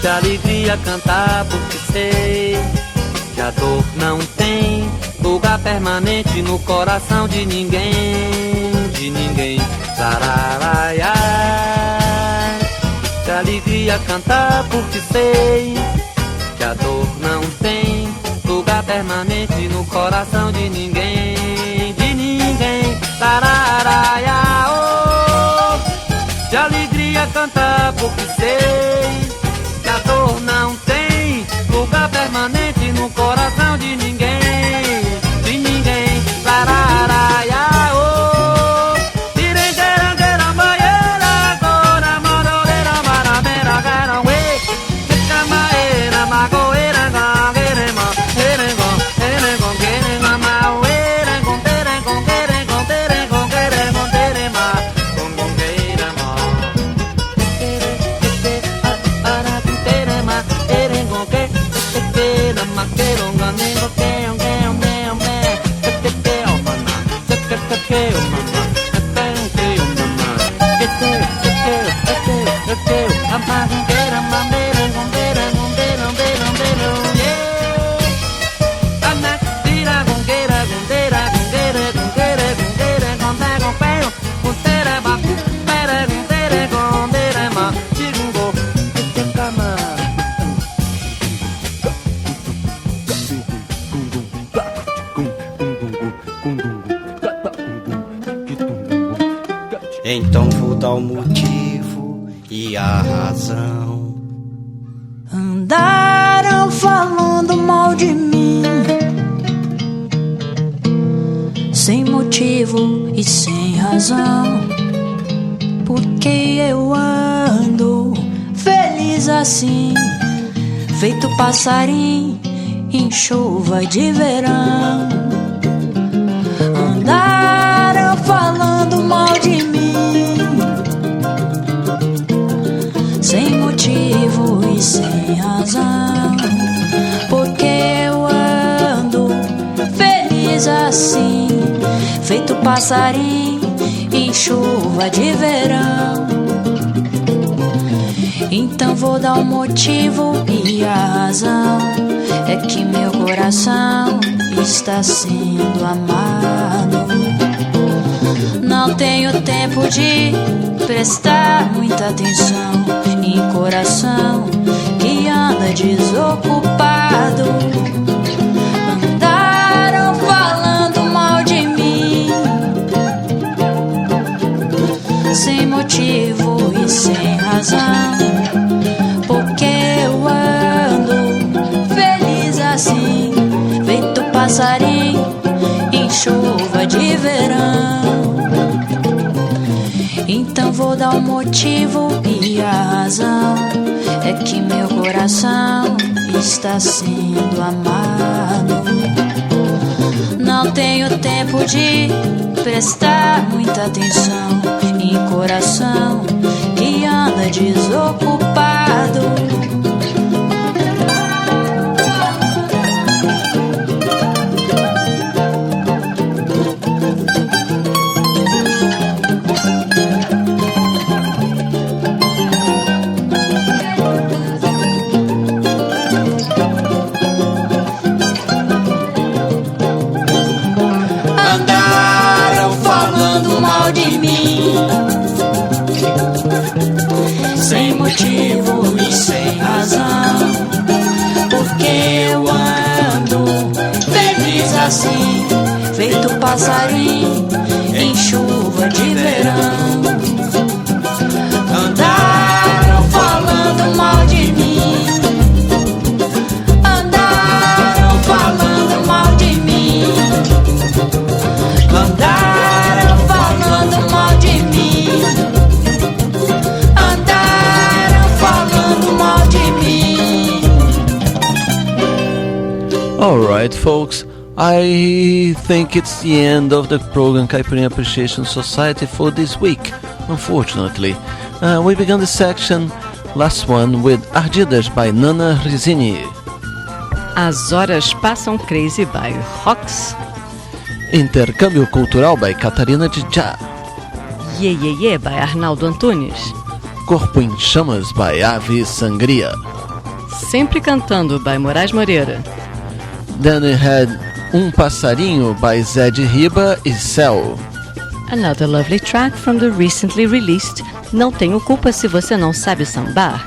de alegria cantar, porque sei que a dor não tem lugar permanente no coração de ninguém, de ninguém. Lararaiá, de alegria cantar, porque sei que a dor não tem lugar permanente no coração de ninguém, de ninguém. Lararaiá, oh, de alegria cantar, porque sei que a dor não tem lugar permanente no coração de ninguém, de ninguém. Lararaiá, oh. Então vou dar o motivo e a razão. Andaram falando mal de mim, sem motivo e sem razão, porque eu ando feliz assim, feito passarinho em chuva de verão. Andaram falando mal de mim, sem motivo e sem razão, porque eu ando feliz assim, feito passarinho em chuva de verão. Então vou dar o motivo e a razão, é que meu coração está sendo amado. Não tenho tempo de prestar muita atenção em coração que anda desocupado. Andaram falando mal de mim, sem motivo e sem razão, porque eu ando feliz assim, feito passarinho em chuva de verão. Então vou dar o motivo e a razão, é que meu coração está sendo amado. Não tenho tempo de prestar muita atenção em coração que anda desocupado. Sem motivo e sem razão, porque eu ando feliz assim, feito passarinho em chuva de verão. Andaram falando mal de mim, andaram falando mal de mim, andaram falando mal de mim, andaram falando mal de mim. Alright, folks, I think it's the end of the program Caipirinha Appreciation Society for this week, unfortunately. We began the section, last one, with Ardidas by Nana Rizzini. As Horas Passam Crazy by Rox. Intercâmbio Cultural by Catarina de Já. Ye Ye Ye by Arnaldo Antunes. Corpo em Chamas by Ave Sangria. Sempre Cantando by Moraes Moreira. Then we had Passarinho by Zed Riba e Céu. Another lovely track from the recently released Não Tenho Culpa Se Você Não Sabe Sambar.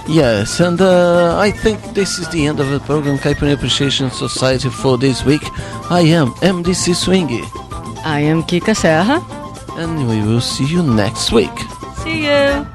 Yes, and I think this is the end of the program Caipirinha Appreciation Society for this week. I am MDC Swing. I am Kika Serra. And we will see you next week. See you.